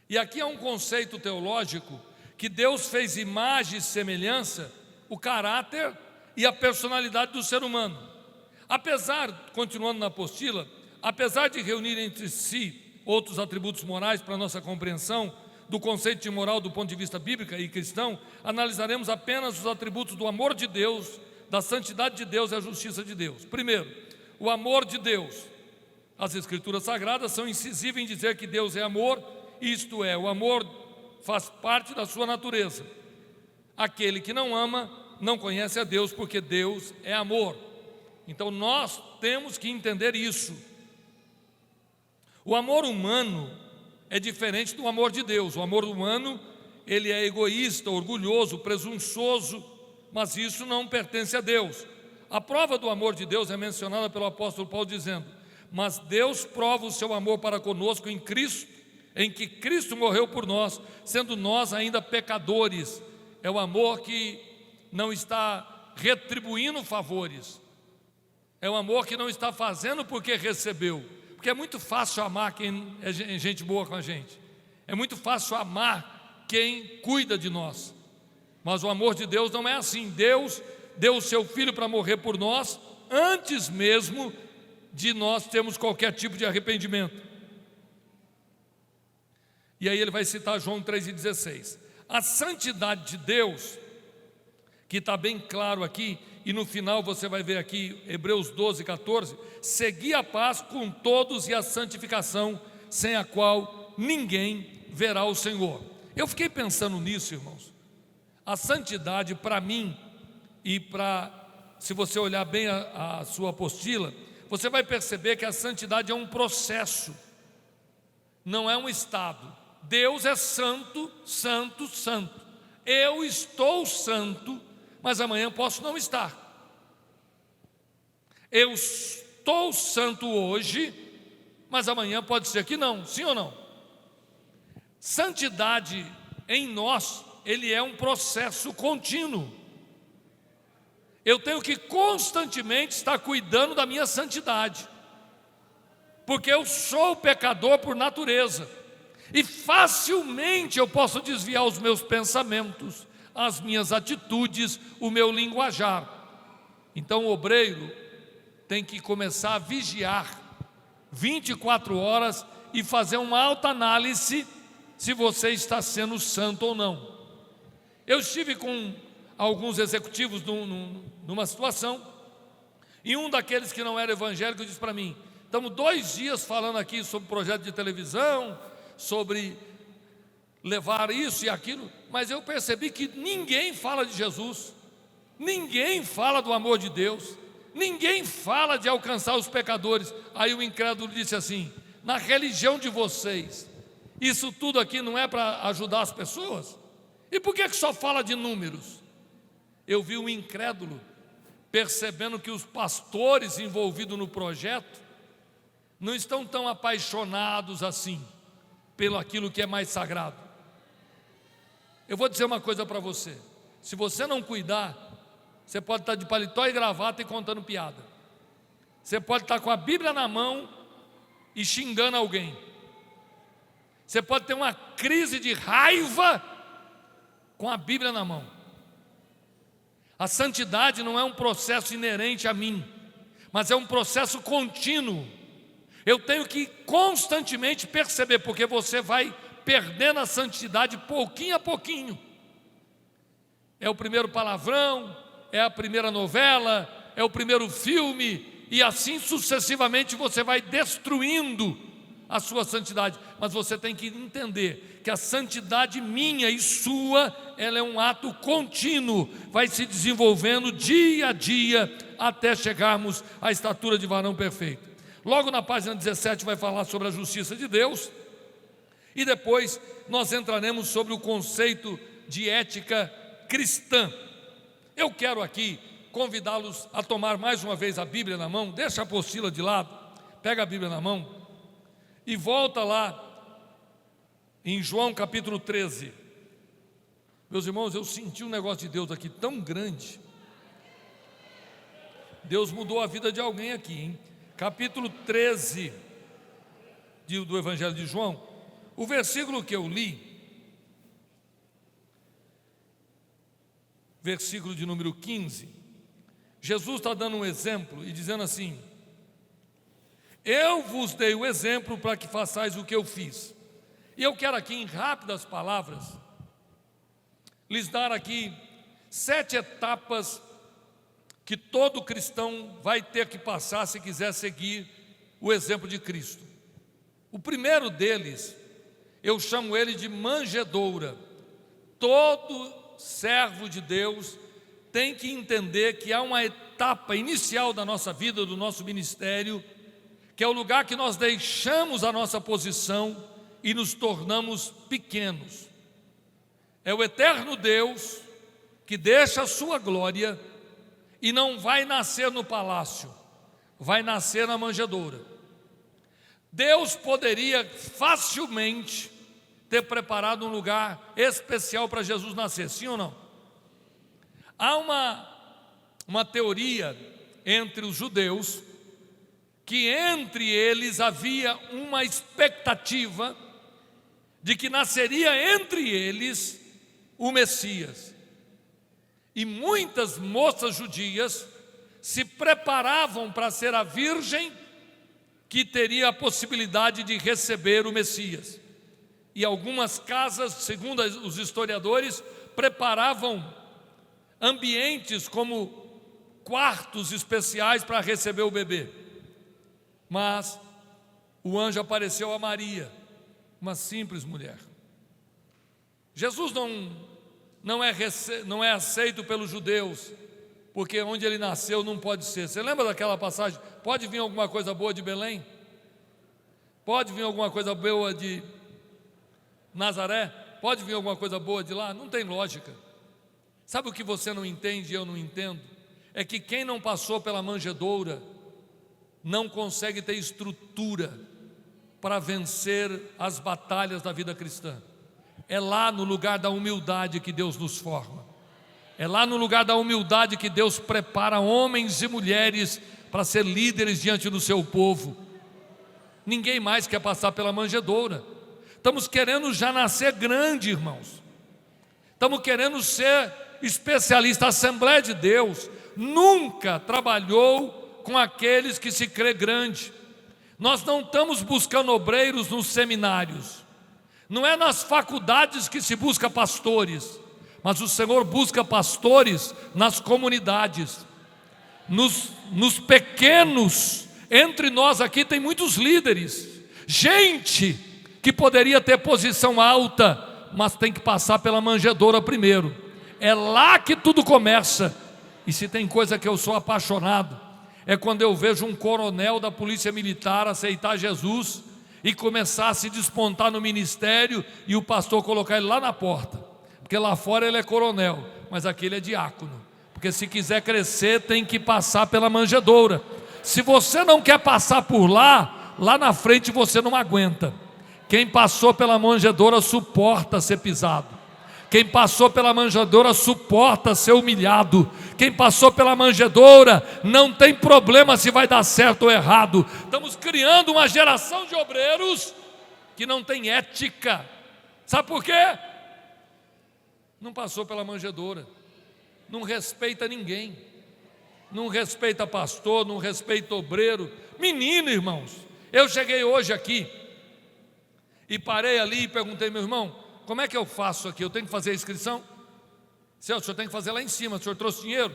e aqui há um conceito teológico que Deus fez imagem e semelhança, o caráter e a personalidade do ser humano. Apesar, continuando na apostila, apesar de reunir entre si outros atributos morais para nossa compreensão do conceito de moral do ponto de vista bíblico e cristão, analisaremos apenas os atributos do amor de Deus, da santidade de Deus e a justiça de Deus. Primeiro, o amor de Deus. As Escrituras Sagradas são incisivas em dizer que Deus é amor, isto é, o amor faz parte da sua natureza. Aquele que não ama não conhece a Deus, porque Deus é amor. Então nós temos que entender isso. O amor humano é diferente do amor de Deus. O amor humano, ele é egoísta, orgulhoso, presunçoso, mas isso não pertence a Deus. A prova do amor de Deus é mencionada pelo apóstolo Paulo dizendo: mas Deus prova o seu amor para conosco em Cristo, em que Cristo morreu por nós, sendo nós ainda pecadores. É o amor que não está retribuindo favores, é o amor que não está fazendo porque recebeu. Porque é muito fácil amar quem é gente boa com a gente, é muito fácil amar quem cuida de nós, mas o amor de Deus não é assim. Deus deu o seu Filho para morrer por nós, antes mesmo de nós termos qualquer tipo de arrependimento. E aí ele vai citar João 3,16. A santidade de Deus, que está bem claro aqui, e no final você vai ver aqui, Hebreus 12,14, segui a paz com todos e a santificação, sem a qual ninguém verá o Senhor. Eu fiquei pensando nisso, irmãos. A santidade, para mim, e se você olhar bem a sua apostila, você vai perceber que a santidade é um processo, não é um estado. Deus é santo, santo, santo. Eu estou santo, mas amanhã posso não estar. Eu estou santo hoje, mas amanhã pode ser que não, sim ou não? Santidade em nós ele é um processo contínuo. Eu tenho que constantemente estar cuidando da minha santidade, porque eu sou pecador por natureza, e facilmente eu posso desviar os meus pensamentos, as minhas atitudes, o meu linguajar. Então o obreiro tem que começar a vigiar 24 horas e fazer uma autoanálise se você está sendo santo ou não. Eu estive com alguns executivos numa situação, e um daqueles que não era evangélico disse para mim: estamos 2 dias falando aqui sobre projeto de televisão, sobre levar isso e aquilo, mas eu percebi que ninguém fala de Jesus, ninguém fala do amor de Deus, ninguém fala de alcançar os pecadores. Aí o incrédulo disse assim: na religião de vocês, isso tudo aqui não é para ajudar as pessoas? E por que só fala de números? Eu vi um incrédulo percebendo que os pastores envolvidos no projeto não estão tão apaixonados assim pelo aquilo que é mais sagrado. Eu vou dizer uma coisa para você: se você não cuidar, você pode estar de paletó e gravata e contando piada. Você pode estar com a Bíblia na mão e xingando alguém. Você pode ter uma crise de raiva com a Bíblia na mão. A santidade não é um processo inerente a mim, mas é um processo contínuo. Eu tenho que constantemente perceber, porque você vai perdendo a santidade pouquinho a pouquinho. É o primeiro palavrão, é a primeira novela, é o primeiro filme, e assim sucessivamente você vai destruindo a sua santidade. Mas você tem que entender que a santidade minha e sua, ela é um ato contínuo, vai se desenvolvendo dia a dia até chegarmos à estatura de varão perfeito. Logo na página 17 vai falar sobre a justiça de Deus, e depois nós entraremos sobre o conceito de ética cristã. Eu quero aqui convidá-los a tomar mais uma vez a Bíblia na mão. Deixa a apostila de lado, pega a Bíblia na mão e volta lá em João capítulo 13. Meus irmãos, eu senti um negócio de Deus aqui tão grande. Deus mudou a vida de alguém aqui, hein? Capítulo 13 do Evangelho de João. O versículo que eu li, versículo de número 15, Jesus está dando um exemplo e dizendo assim: eu vos dei o exemplo para que façais o que eu fiz. E eu quero aqui, em rápidas palavras, lhes dar aqui 7 etapas que todo cristão vai ter que passar se quiser seguir o exemplo de Cristo. O primeiro deles, eu chamo ele de manjedoura. Todo servo de Deus tem que entender que há uma etapa inicial da nossa vida, do nosso ministério, que é o lugar que nós deixamos a nossa posição e nos tornamos pequenos. É o eterno Deus que deixa a sua glória e não vai nascer no palácio, vai nascer na manjedoura. Deus poderia facilmente ter preparado um lugar especial para Jesus nascer, sim ou não? Há uma teoria entre os judeus, que entre eles havia uma expectativa de que nasceria entre eles o Messias. E muitas moças judias se preparavam para ser a virgem que teria a possibilidade de receber o Messias. E algumas casas, segundo os historiadores, preparavam ambientes como quartos especiais para receber o bebê. Mas o anjo apareceu a Maria, uma simples mulher. Jesus não é aceito pelos judeus, porque onde ele nasceu não pode ser. Você lembra daquela passagem? Pode vir alguma coisa boa de Belém? Pode vir alguma coisa boa de Nazaré? Pode vir alguma coisa boa de lá? Não tem lógica. Sabe o que você não entende e eu não entendo? É que quem não passou pela manjedoura não consegue ter estrutura para vencer as batalhas da vida cristã. É lá no lugar da humildade que Deus nos forma. É lá no lugar da humildade que Deus prepara homens e mulheres para ser líderes diante do seu povo. Ninguém mais quer passar pela manjedoura. Estamos querendo já nascer grande, irmãos. Estamos querendo ser especialistas. A Assembleia de Deus nunca trabalhou com aqueles que se crê grande. Nós não estamos buscando obreiros nos seminários. Não é nas faculdades que se busca pastores, mas o Senhor busca pastores nas comunidades, nos pequenos. Entre nós aqui tem muitos líderes, gente que poderia ter posição alta, mas tem que passar pela manjedoura primeiro. É lá que tudo começa. E se tem coisa que eu sou apaixonado, é quando eu vejo um coronel da polícia militar aceitar Jesus e começar a se despontar no ministério, e o pastor colocar ele lá na porta, porque lá fora ele é coronel, mas aqui ele é diácono, porque se quiser crescer tem que passar pela manjedoura. Se você não quer passar por lá, lá na frente você não aguenta. Quem passou pela manjedoura suporta ser pisado. Quem passou pela manjedoura suporta ser humilhado. Quem passou pela manjedoura não tem problema se vai dar certo ou errado. Estamos criando uma geração de obreiros que não tem ética. Sabe por quê? Não passou pela manjedoura. Não respeita ninguém. Não respeita pastor, não respeita obreiro. Menino, irmãos, eu cheguei hoje aqui e parei ali e perguntei, meu irmão, como é que eu faço aqui? Eu tenho que fazer a inscrição? O senhor tem que fazer lá em cima. O senhor trouxe dinheiro?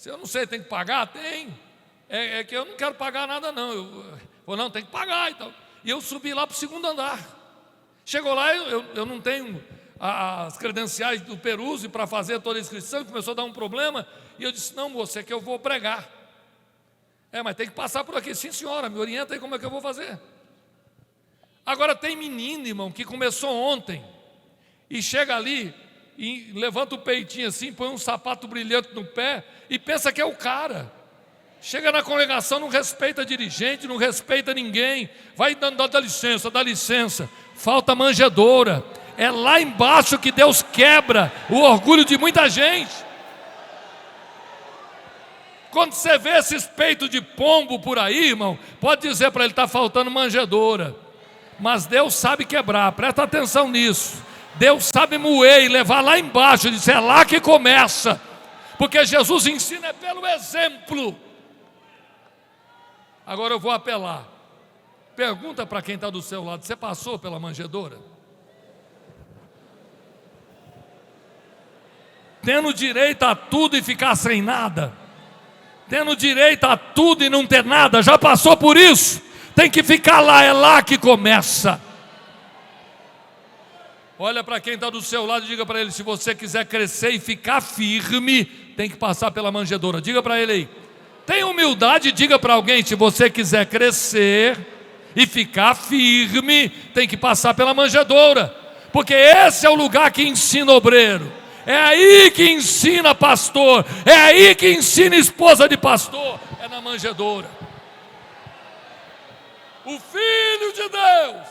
Eu não sei, tem que pagar? Tem. É que eu não quero pagar nada não. Não, tem que pagar e tal. E eu subi lá para o segundo andar. Chegou lá, eu não tenho as credenciais do Peruse para fazer toda a inscrição. Começou a dar um problema. E eu disse, não, moça, é que eu vou pregar. Mas tem que passar por aqui. Sim, senhora, me orienta aí como é que eu vou fazer. Agora tem menino, irmão, que começou ontem e chega ali e levanta o peitinho assim, põe um sapato brilhante no pé e pensa que é o cara. Chega na congregação, não respeita dirigente, não respeita ninguém, vai dando, dá licença, falta manjedoura. É lá embaixo que Deus quebra o orgulho de muita gente. Quando você vê esses peitos de pombo por aí, irmão, pode dizer para ele, está faltando manjedoura. Mas Deus sabe quebrar, presta atenção nisso. Deus sabe moer e levar lá embaixo, diz, é lá que começa. Porque Jesus ensina é pelo exemplo. Agora eu vou apelar. Pergunta para quem está do seu lado, você passou pela manjedoura? Tendo direito a tudo e ficar sem nada? Tendo direito a tudo e não ter nada? Já passou por isso? Tem que ficar lá, é lá que começa. Olha para quem está do seu lado e diga para ele, se você quiser crescer e ficar firme, tem que passar pela manjedoura. Diga para ele aí, tem humildade e diga para alguém, se você quiser crescer e ficar firme, tem que passar pela manjedoura. Porque esse é o lugar que ensina obreiro. É aí que ensina pastor. É aí que ensina esposa de pastor. É na manjedoura. O Filho de Deus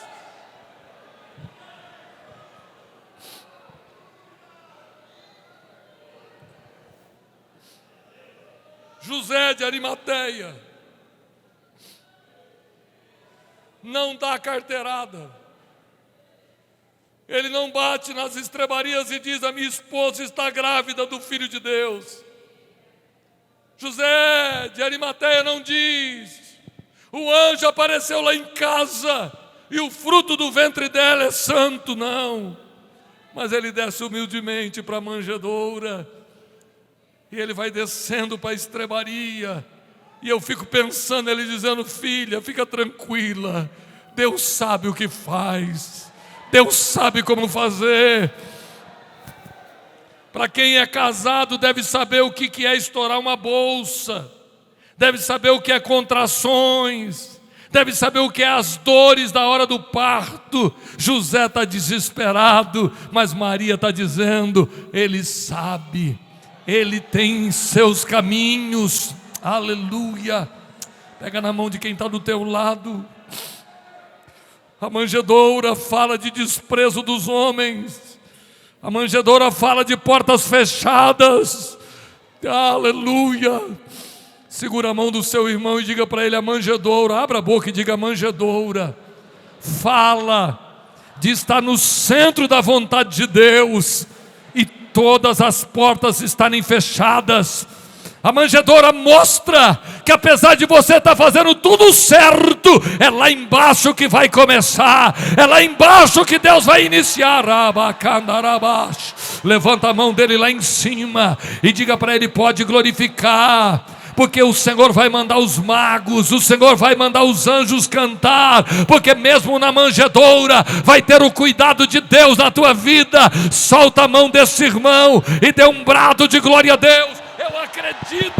José de Arimateia não dá carteirada. Ele não bate nas estrebarias e diz, a minha esposa está grávida do Filho de Deus. José de Arimateia não diz, o anjo apareceu lá em casa e o fruto do ventre dela é santo, não. Mas ele desce humildemente para a manjedoura e ele vai descendo para a estrebaria. E eu fico pensando, ele dizendo, filha, fica tranquila, Deus sabe o que faz, Deus sabe como fazer. Para quem é casado deve saber o que é estourar uma bolsa, deve saber o que é contrações, deve saber o que é as dores da hora do parto. José está desesperado, mas Maria está dizendo, ele sabe, ele tem seus caminhos. Aleluia. Pega na mão de quem está do teu lado. A manjedoura fala de desprezo dos homens. A manjedoura fala de portas fechadas. Aleluia. Segura a mão do seu irmão e diga para ele: a manjedoura. Abra a boca e diga: a manjedoura fala de estar no centro da vontade de Deus e todas as portas estarem fechadas. A manjedoura mostra que apesar de você estar fazendo tudo certo, é lá embaixo que vai começar, é lá embaixo que Deus vai iniciar. Levanta a mão dele lá em cima e diga para ele: pode glorificar, porque o Senhor vai mandar os magos, o Senhor vai mandar os anjos cantar, porque mesmo na manjedoura vai ter o cuidado de Deus na tua vida. Solta a mão desse irmão e dê um brado de glória a Deus. Eu acredito.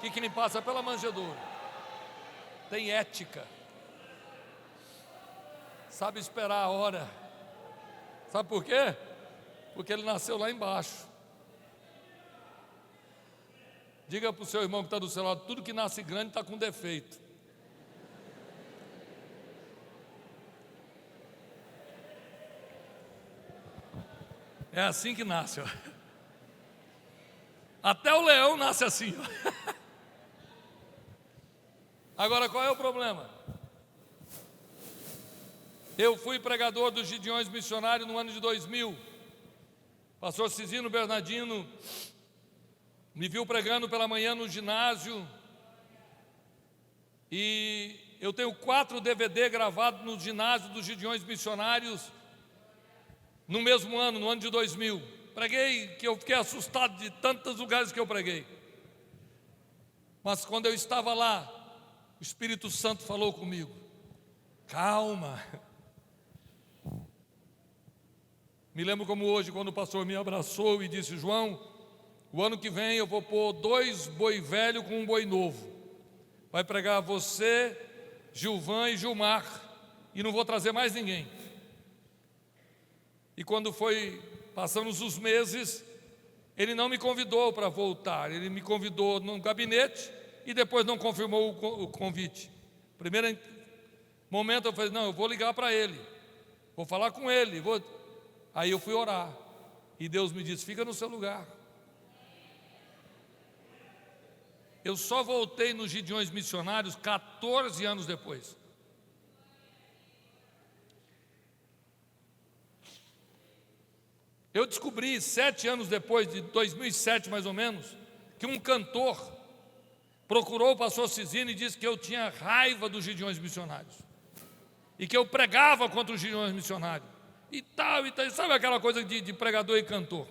O que me passa pela manjedoura? Tem ética, sabe esperar a hora. Sabe por quê? Porque ele nasceu lá embaixo. Diga para o seu irmão que está do seu lado: tudo que nasce grande está com defeito. É assim que nasce, ó. Até o leão nasce assim, ó. Agora, qual é o problema? Eu fui pregador dos Gideões Missionários no ano de 2000. Pastor Cisino Bernardino me viu pregando pela manhã no ginásio. E eu tenho 4 DVD gravados no ginásio dos Gideões Missionários no mesmo ano, no ano de 2000. Preguei que eu fiquei assustado de tantos lugares que eu preguei. Mas quando eu estava lá, o Espírito Santo falou comigo: calma. Me lembro como hoje, quando o pastor me abraçou e disse: João, o ano que vem eu vou pôr 2 boi velho com um boi novo. Vai pregar você, Gilvan e Gilmar, e não vou trazer mais ninguém. E quando foi passando os meses, ele não me convidou para voltar. Ele me convidou num gabinete e depois não confirmou o convite. Primeiro momento eu falei: não, eu vou ligar para ele, vou falar com ele, Aí eu fui orar e Deus me disse: fica no seu lugar. Eu só voltei nos Gideões Missionários 14 anos depois. Eu descobri 7 anos depois, de 2007 mais ou menos, que um cantor procurou o pastor Cisino e disse que eu tinha raiva dos Gideões Missionários e que eu pregava contra os Gideões Missionários e tal, sabe aquela coisa de pregador e cantor.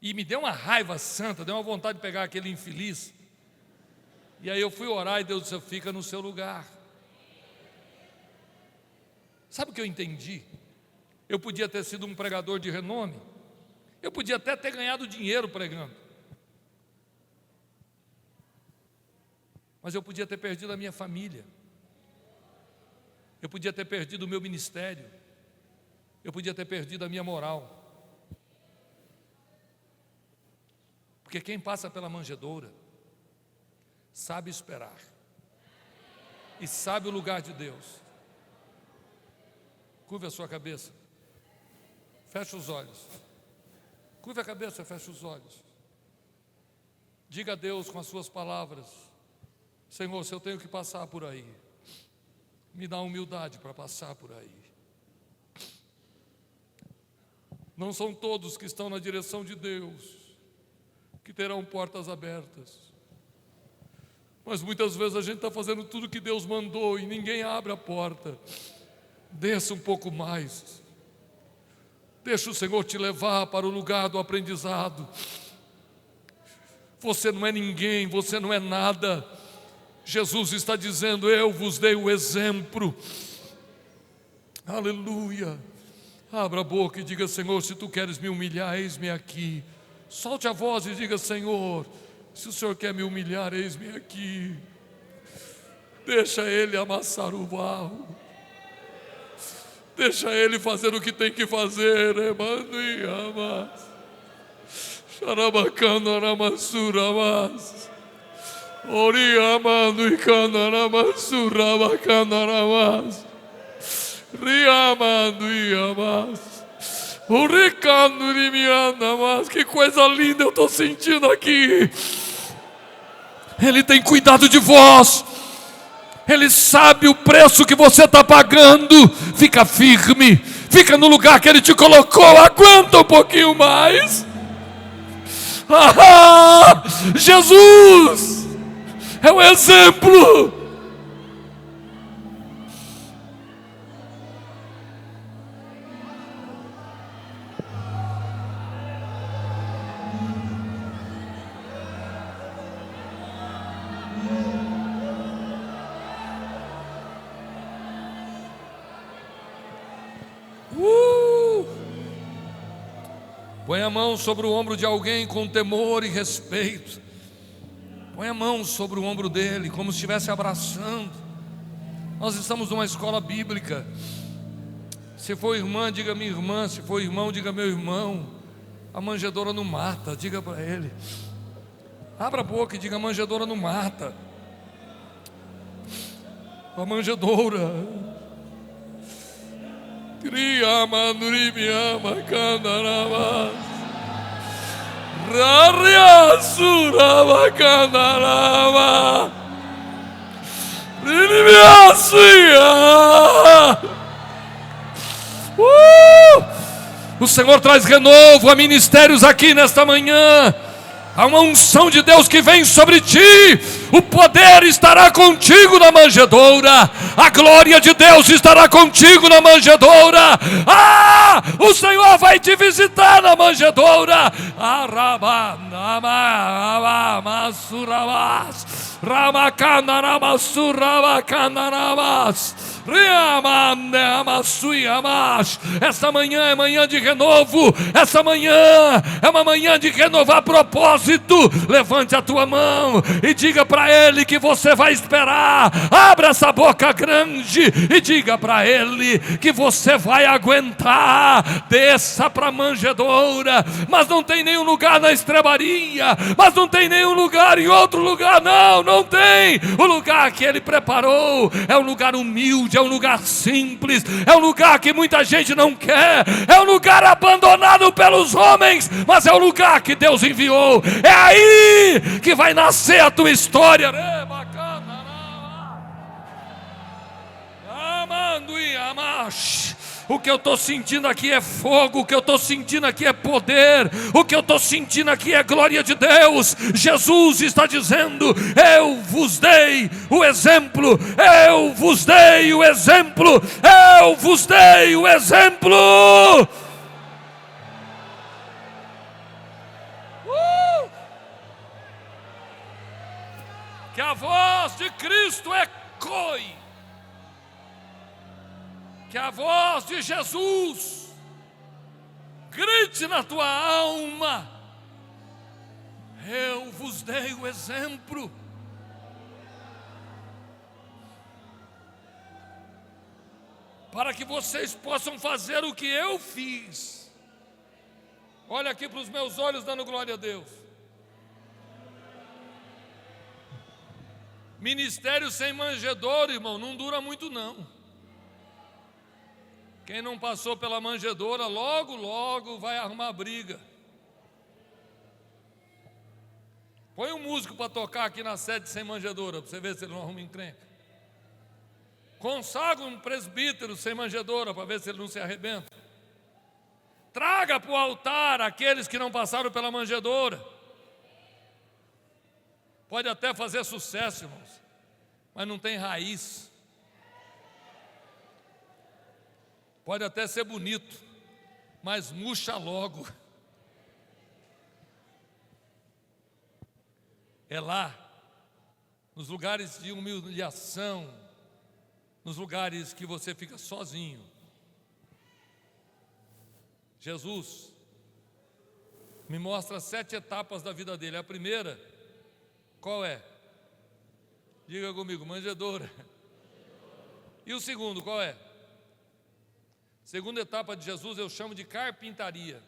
E me deu uma raiva santa, deu uma vontade de pegar aquele infeliz. E aí eu fui orar e Deus disse: fica no seu lugar. Sabe o que eu entendi? Eu podia ter sido um pregador de renome, eu podia até ter ganhado dinheiro pregando, mas eu podia ter perdido a minha família, eu podia ter perdido o meu ministério, eu podia ter perdido a minha moral. Porque quem passa pela manjedoura sabe esperar e sabe o lugar de Deus. Curva a sua cabeça, feche os olhos. Curva a cabeça, feche os olhos. Diga a Deus com as suas palavras: Senhor, se eu tenho que passar por aí, me dá humildade para passar por aí. Não são todos que estão na direção de Deus que terão portas abertas, mas muitas vezes a gente está fazendo tudo que Deus mandou e ninguém abre a porta. Desça um pouco mais, deixa o Senhor te levar para o lugar do aprendizado. Você não é ninguém, você não é nada. Jesus está dizendo: eu vos dei o exemplo. Aleluia. Abra a boca e diga: Senhor, se tu queres me humilhar, eis-me aqui. Solte a voz e diga: Senhor, se o Senhor quer me humilhar, eis-me aqui. Deixa Ele amassar o barro, deixa Ele fazer o que tem que fazer. Oriamando e canaramassurava canaramas. Riamando e amas. Uricando e me anda, que coisa linda eu estou sentindo aqui. Ele tem cuidado de vós. Ele sabe o preço que você está pagando. Fica firme. Fica no lugar que Ele te colocou. Aguenta um pouquinho mais. Jesus é o exemplo. Põe a mão sobre o ombro de alguém com temor e respeito. Põe a mão sobre o ombro dele, como se estivesse abraçando. Nós estamos numa escola bíblica. Se for irmã, diga minha irmã. Se for irmão, diga meu irmão. A manjedoura não mata, diga para ele. Abra a boca e diga: a manjedoura não mata. A manjedoura. Cria manduri me ama candarabas. Raria surava candaraba. O Senhor traz renovo a ministérios aqui nesta manhã. Há uma unção de Deus que vem sobre ti. O poder estará contigo na manjedoura. A glória de Deus estará contigo na manjedoura. O Senhor vai te visitar na manjedoura. Essa manhã é manhã de renovo. Essa manhã é uma manhã de renovar propósito. Levante a tua mão e diga para Ele que você vai esperar. Abra essa boca grande e diga para Ele que você vai aguentar. Desça para a manjedoura. Mas não tem nenhum lugar na estrebaria. Mas não tem nenhum lugar em outro lugar. Não tem. O lugar que Ele preparou é um lugar humilde, é um lugar simples, é um lugar que muita gente não quer, é um lugar abandonado pelos homens, mas é o lugar que Deus enviou. É aí que vai nascer a tua história. Amando e amash. O que eu estou sentindo aqui é fogo, o que eu estou sentindo aqui é poder, o que eu estou sentindo aqui é glória de Deus. Jesus está dizendo: eu vos dei o exemplo, eu vos dei o exemplo, eu vos dei o exemplo. Que a voz de Cristo ecoe. Que a voz de Jesus grite na tua alma: eu vos dei o exemplo. Para que vocês possam fazer o que eu fiz. Olha aqui para os meus olhos, dando glória a Deus. Ministério sem manjedoura, irmão, não dura muito não. Quem não passou pela manjedoura, logo vai arrumar briga. Põe um músico para tocar aqui na sede sem manjedoura, para você ver se ele não arruma encrenca. Consagra um presbítero sem manjedoura, para ver se ele não se arrebenta. Traga para o altar aqueles que não passaram pela manjedoura. Pode até fazer sucesso, irmãos, mas não tem raiz. Pode até ser bonito, mas murcha logo. É lá, nos lugares de humilhação, nos lugares que você fica sozinho. Jesus me mostra 7 etapas da vida dele. A primeira, qual é? Diga comigo: manjedoura. E o segundo, qual é? Segunda etapa de Jesus eu chamo de carpintaria.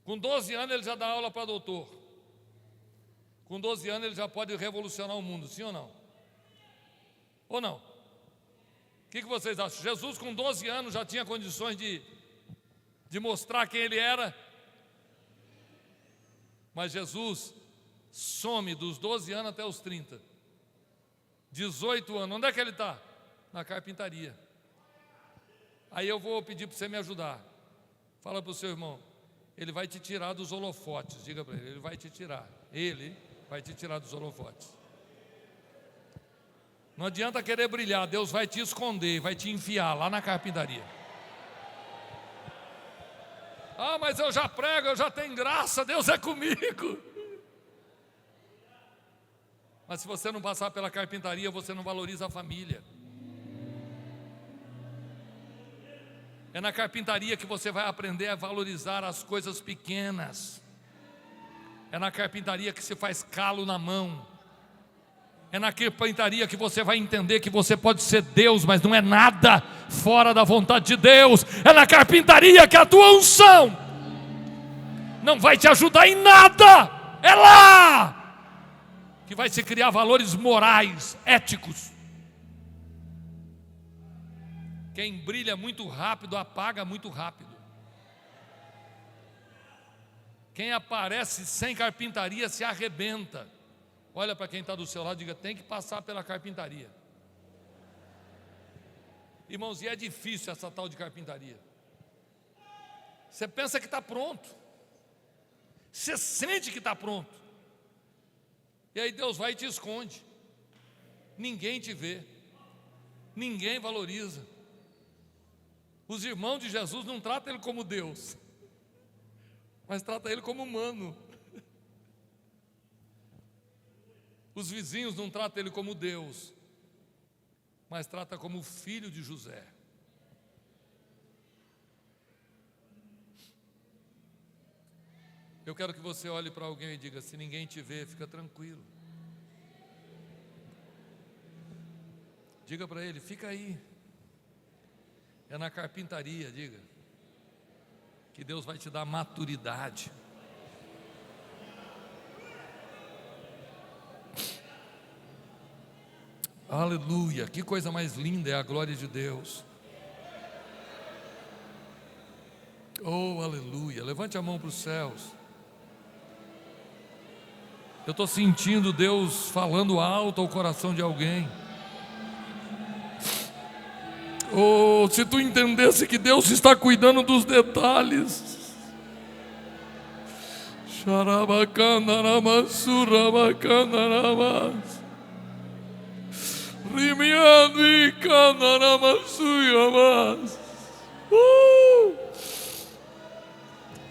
Com 12 anos ele já dá aula para doutor. Com 12 anos ele já pode revolucionar o mundo, sim ou não? Ou não? O que vocês acham? Jesus com 12 anos já tinha condições de mostrar quem ele era? Mas Jesus some dos 12 anos até os 30. 18 anos, onde é que ele está? Na carpintaria. Aí eu vou pedir para você me ajudar. Fala para o seu irmão, ele vai te tirar dos holofotes. Diga para ele vai te tirar. Ele vai te tirar dos holofotes. Não adianta querer brilhar, Deus vai te esconder, vai te enfiar lá na carpintaria. Ah, mas eu já prego, eu já tenho graça, Deus é comigo. Mas se você não passar pela carpintaria, você não valoriza a família. É na carpintaria que você vai aprender a valorizar as coisas pequenas. É na carpintaria que se faz calo na mão. É na carpintaria que você vai entender que você pode ser Deus, mas não é nada fora da vontade de Deus. É na carpintaria que a tua unção não vai te ajudar em nada. É lá que vai se criar valores morais, éticos. Quem brilha muito rápido, apaga muito rápido. Quem aparece sem carpintaria se arrebenta. Olha para quem está do seu lado e diga, tem que passar pela carpintaria. Irmãos, e é difícil essa tal de carpintaria. Você pensa que está pronto. Você sente que está pronto. E aí Deus vai e te esconde. Ninguém te vê. Ninguém valoriza. Os irmãos de Jesus não tratam ele como Deus, mas tratam ele como humano. Os vizinhos não tratam ele como Deus, mas tratam como filho de José. Eu quero que você olhe para alguém e diga, se ninguém te vê, fica tranquilo. Diga para ele, fica aí. É na carpintaria, diga, que Deus vai te dar maturidade. Aleluia, que coisa mais linda é a glória de Deus. Oh, aleluia, levante a mão para os céus. Eu estou sentindo Deus falando alto ao coração de alguém. Oh, se tu entendesse que Deus está cuidando dos detalhes.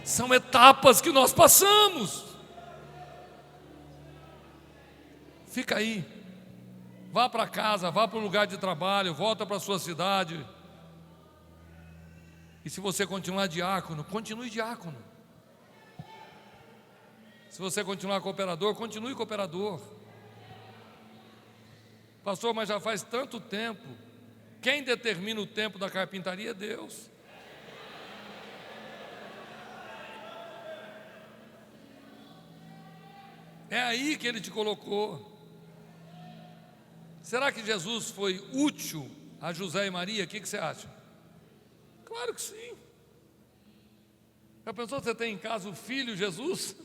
São etapas que nós passamos. Fica aí. Vá para casa, vá para o lugar de trabalho, volta para a sua cidade. E se você continuar diácono, continue diácono. Se você continuar cooperador, continue cooperador. Pastor, mas já faz tanto tempo. Quem determina o tempo da carpintaria é Deus. É aí que Ele te colocou. Será que Jesus foi útil a José e Maria? O que você acha? Claro que sim. Já pensou que você tem em casa o filho Jesus?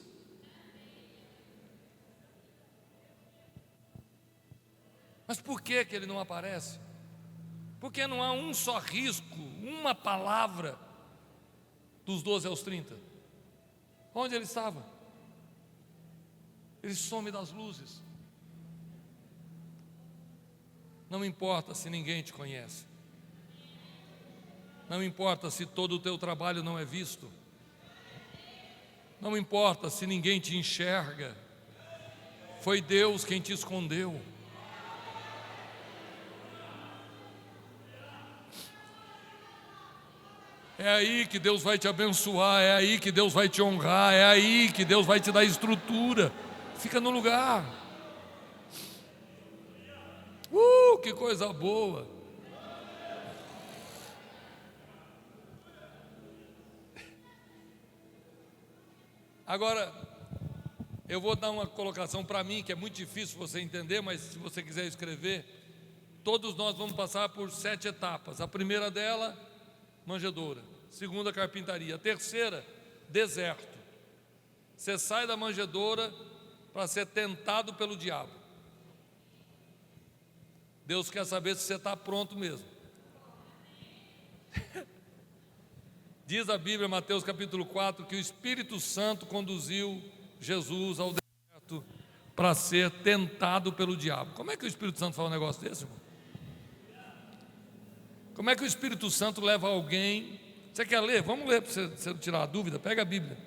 Mas por que ele não aparece? Porque não há um só risco, uma palavra dos 12 aos 30. Onde ele estava? Ele some das luzes. Não importa se ninguém te conhece. Não importa se todo o teu trabalho não é visto. Não importa se ninguém te enxerga. Foi Deus quem te escondeu. É aí que Deus vai te abençoar, é aí que Deus vai te honrar, é aí que Deus vai te dar estrutura. Fica no lugar. Que coisa boa. Agora, Eu vou dar uma colocação para mim, que é muito difícil você entender, mas se você quiser escrever, todos nós vamos passar por 7 etapas. A primeira dela, manjedoura. Segunda, carpintaria. A terceira, deserto. Você sai da manjedoura para ser tentado pelo diabo. Deus quer saber se você está pronto mesmo. Diz a Bíblia, Mateus capítulo 4, que o Espírito Santo conduziu Jesus ao deserto para ser tentado pelo diabo. Como é que o Espírito Santo fala um negócio desse, irmão? Como é que o Espírito Santo leva alguém? Você quer ler? Vamos ler para você tirar a dúvida. Pega a Bíblia.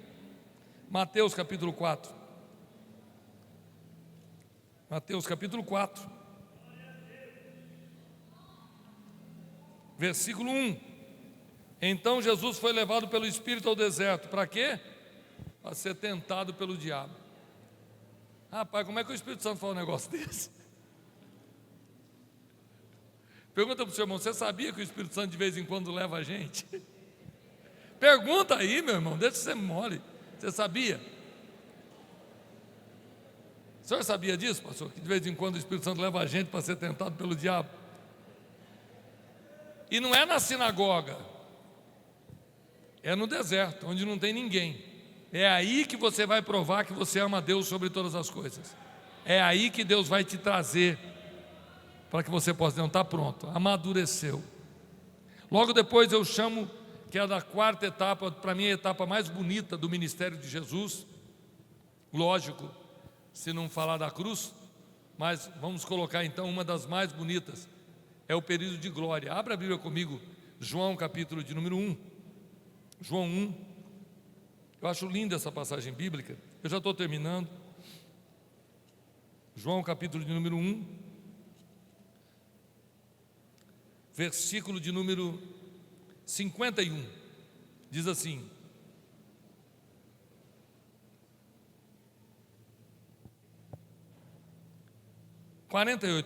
Mateus capítulo 4. Mateus capítulo 4. Versículo 1. Então Jesus foi levado pelo Espírito ao deserto. Para quê? Para ser tentado pelo diabo. Rapaz, como é que o Espírito Santo fala um negócio desse? Pergunta para o seu irmão, você sabia que o Espírito Santo de vez em quando leva a gente? Pergunta aí, meu irmão, deixa de ser mole. Você sabia? O senhor sabia disso, pastor? Que de vez em quando o Espírito Santo leva a gente para ser tentado pelo diabo? E não é na sinagoga, é no deserto, onde não tem ninguém. É aí que você vai provar que você ama a Deus sobre todas as coisas. É aí que Deus vai te trazer para que você possa dizer, não, está pronto, amadureceu. Logo depois eu chamo, que é a da quarta etapa, para mim é a etapa mais bonita do ministério de Jesus. Lógico, se não falar da cruz, mas vamos colocar então uma das mais bonitas, é o período de glória. Abra a Bíblia comigo, João capítulo de número 1. João 1. Eu acho linda essa passagem bíblica. Eu já estou terminando. João capítulo de número 1, versículo de número 51. Diz assim: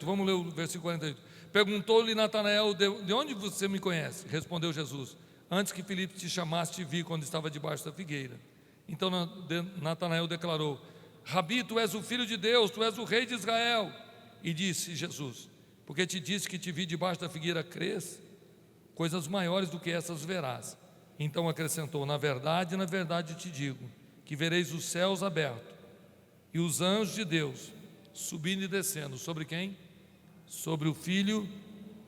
vamos ler o versículo 48. Perguntou-lhe Natanael, de onde você me conhece? Respondeu Jesus, antes que Filipe te chamasse, te vi quando estava debaixo da figueira. Então Natanael declarou, Rabi, tu és o Filho de Deus, tu és o Rei de Israel. E disse Jesus, porque te disse que te vi debaixo da figueira, crês? Coisas maiores do que essas verás. Então acrescentou, na verdade te digo, que vereis os céus abertos, e os anjos de Deus subindo e descendo. Sobre quem? Sobre o Filho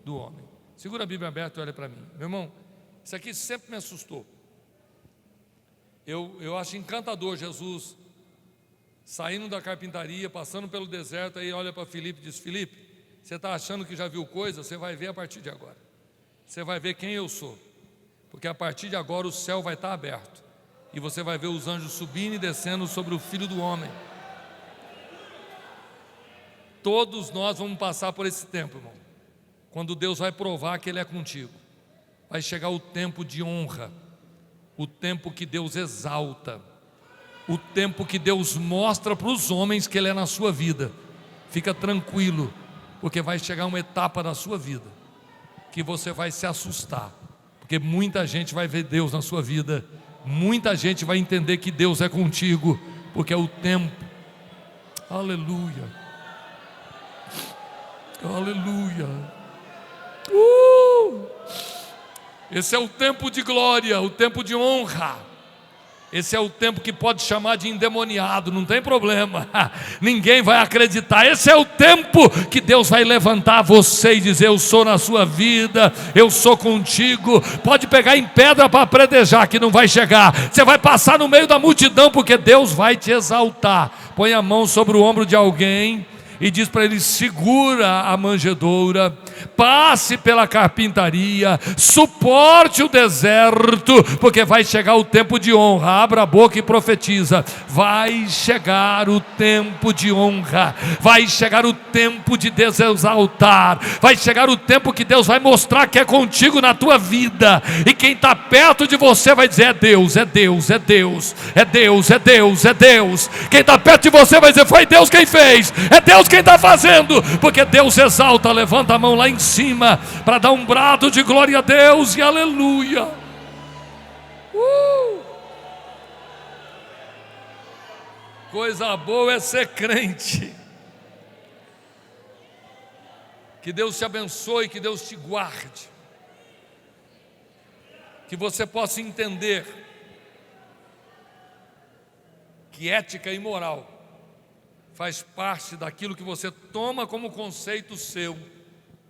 do Homem. Segura a Bíblia aberta e olha para mim. Meu irmão, isso aqui sempre me assustou. Eu acho encantador Jesus saindo da carpintaria, passando pelo deserto, aí olha para Filipe e diz, Filipe, você está achando que já viu coisa? Você vai ver a partir de agora. Você vai ver quem eu sou. Porque a partir de agora o céu vai estar aberto. E você vai ver os anjos subindo e descendo sobre o Filho do Homem. Todos nós vamos passar por esse tempo, irmão. Quando Deus vai provar que Ele é contigo. Vai chegar o tempo de honra. O tempo que Deus exalta. O tempo que Deus mostra para os homens que Ele é na sua vida. Fica tranquilo, porque vai chegar uma etapa da sua vida que você vai se assustar. Porque muita gente vai ver Deus na sua vida. Muita gente vai entender que Deus é contigo. Porque é o tempo. Aleluia. Aleluia. Esse é o tempo de glória, o tempo de honra. Esse é o tempo que pode chamar de endemoniado, não tem problema. Ninguém vai acreditar. Esse é o tempo que Deus vai levantar você e dizer, eu sou na sua vida, eu sou contigo. Pode pegar em pedra para predejar que não vai chegar. Você vai passar no meio da multidão porque Deus vai te exaltar. Põe a mão sobre o ombro de alguém e diz para ele, segura a manjedoura, passe pela carpintaria, suporte o deserto, porque vai chegar o tempo de honra. Abra a boca e profetiza, vai chegar o tempo de honra, vai chegar o tempo de Deus exaltar, vai chegar o tempo que Deus vai mostrar que é contigo na tua vida, e quem está perto de você vai dizer, é Deus, é Deus, é Deus, é Deus, é Deus, é Deus. Quem está perto de você vai dizer, foi Deus quem fez, é Deus quem está fazendo, porque Deus exalta. Levanta a mão lá em cima para dar um brado de glória a Deus e aleluia. Coisa boa é ser crente. Que Deus te abençoe, que Deus te guarde. Que você possa entender que ética e moral faz parte daquilo que você toma como conceito seu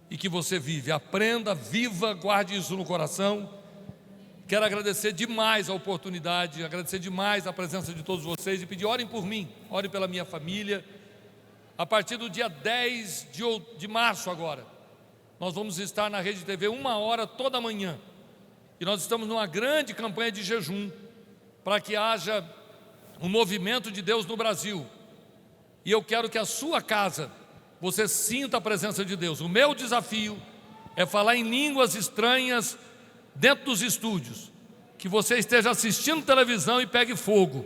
e que você vive. Aprenda, viva, guarde isso no coração. Quero agradecer demais a oportunidade, agradecer demais a presença de todos vocês e pedir, orem por mim, orem pela minha família. A partir do dia 10 de março agora, nós vamos estar na Rede TV 1h toda manhã. E nós estamos numa grande campanha de jejum para que haja um movimento de Deus no Brasil. E eu quero que a sua casa, você sinta a presença de Deus. O meu desafio é falar em línguas estranhas dentro dos estúdios. Que você esteja assistindo televisão e pegue fogo.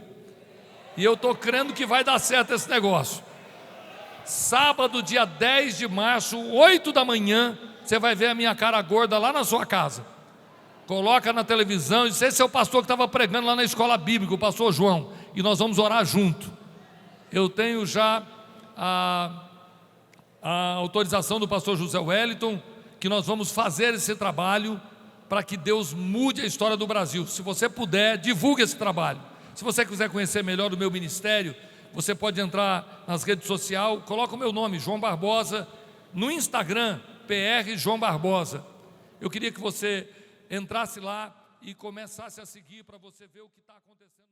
E eu estou crendo que vai dar certo esse negócio. Sábado, dia 10 de março, 8 da manhã, você vai ver a minha cara gorda lá na sua casa. Coloca na televisão e diz, esse é o pastor que estava pregando lá na escola bíblica, o pastor João. E nós vamos orar junto. Eu tenho já a autorização do pastor José Wellington, que nós vamos fazer esse trabalho para que Deus mude a história do Brasil. Se você puder, divulgue esse trabalho. Se você quiser conhecer melhor o meu ministério, você pode entrar nas redes sociais, coloca o meu nome, João Barbosa, no Instagram, PR João Barbosa. Eu queria que você entrasse lá e começasse a seguir para você ver o que está acontecendo.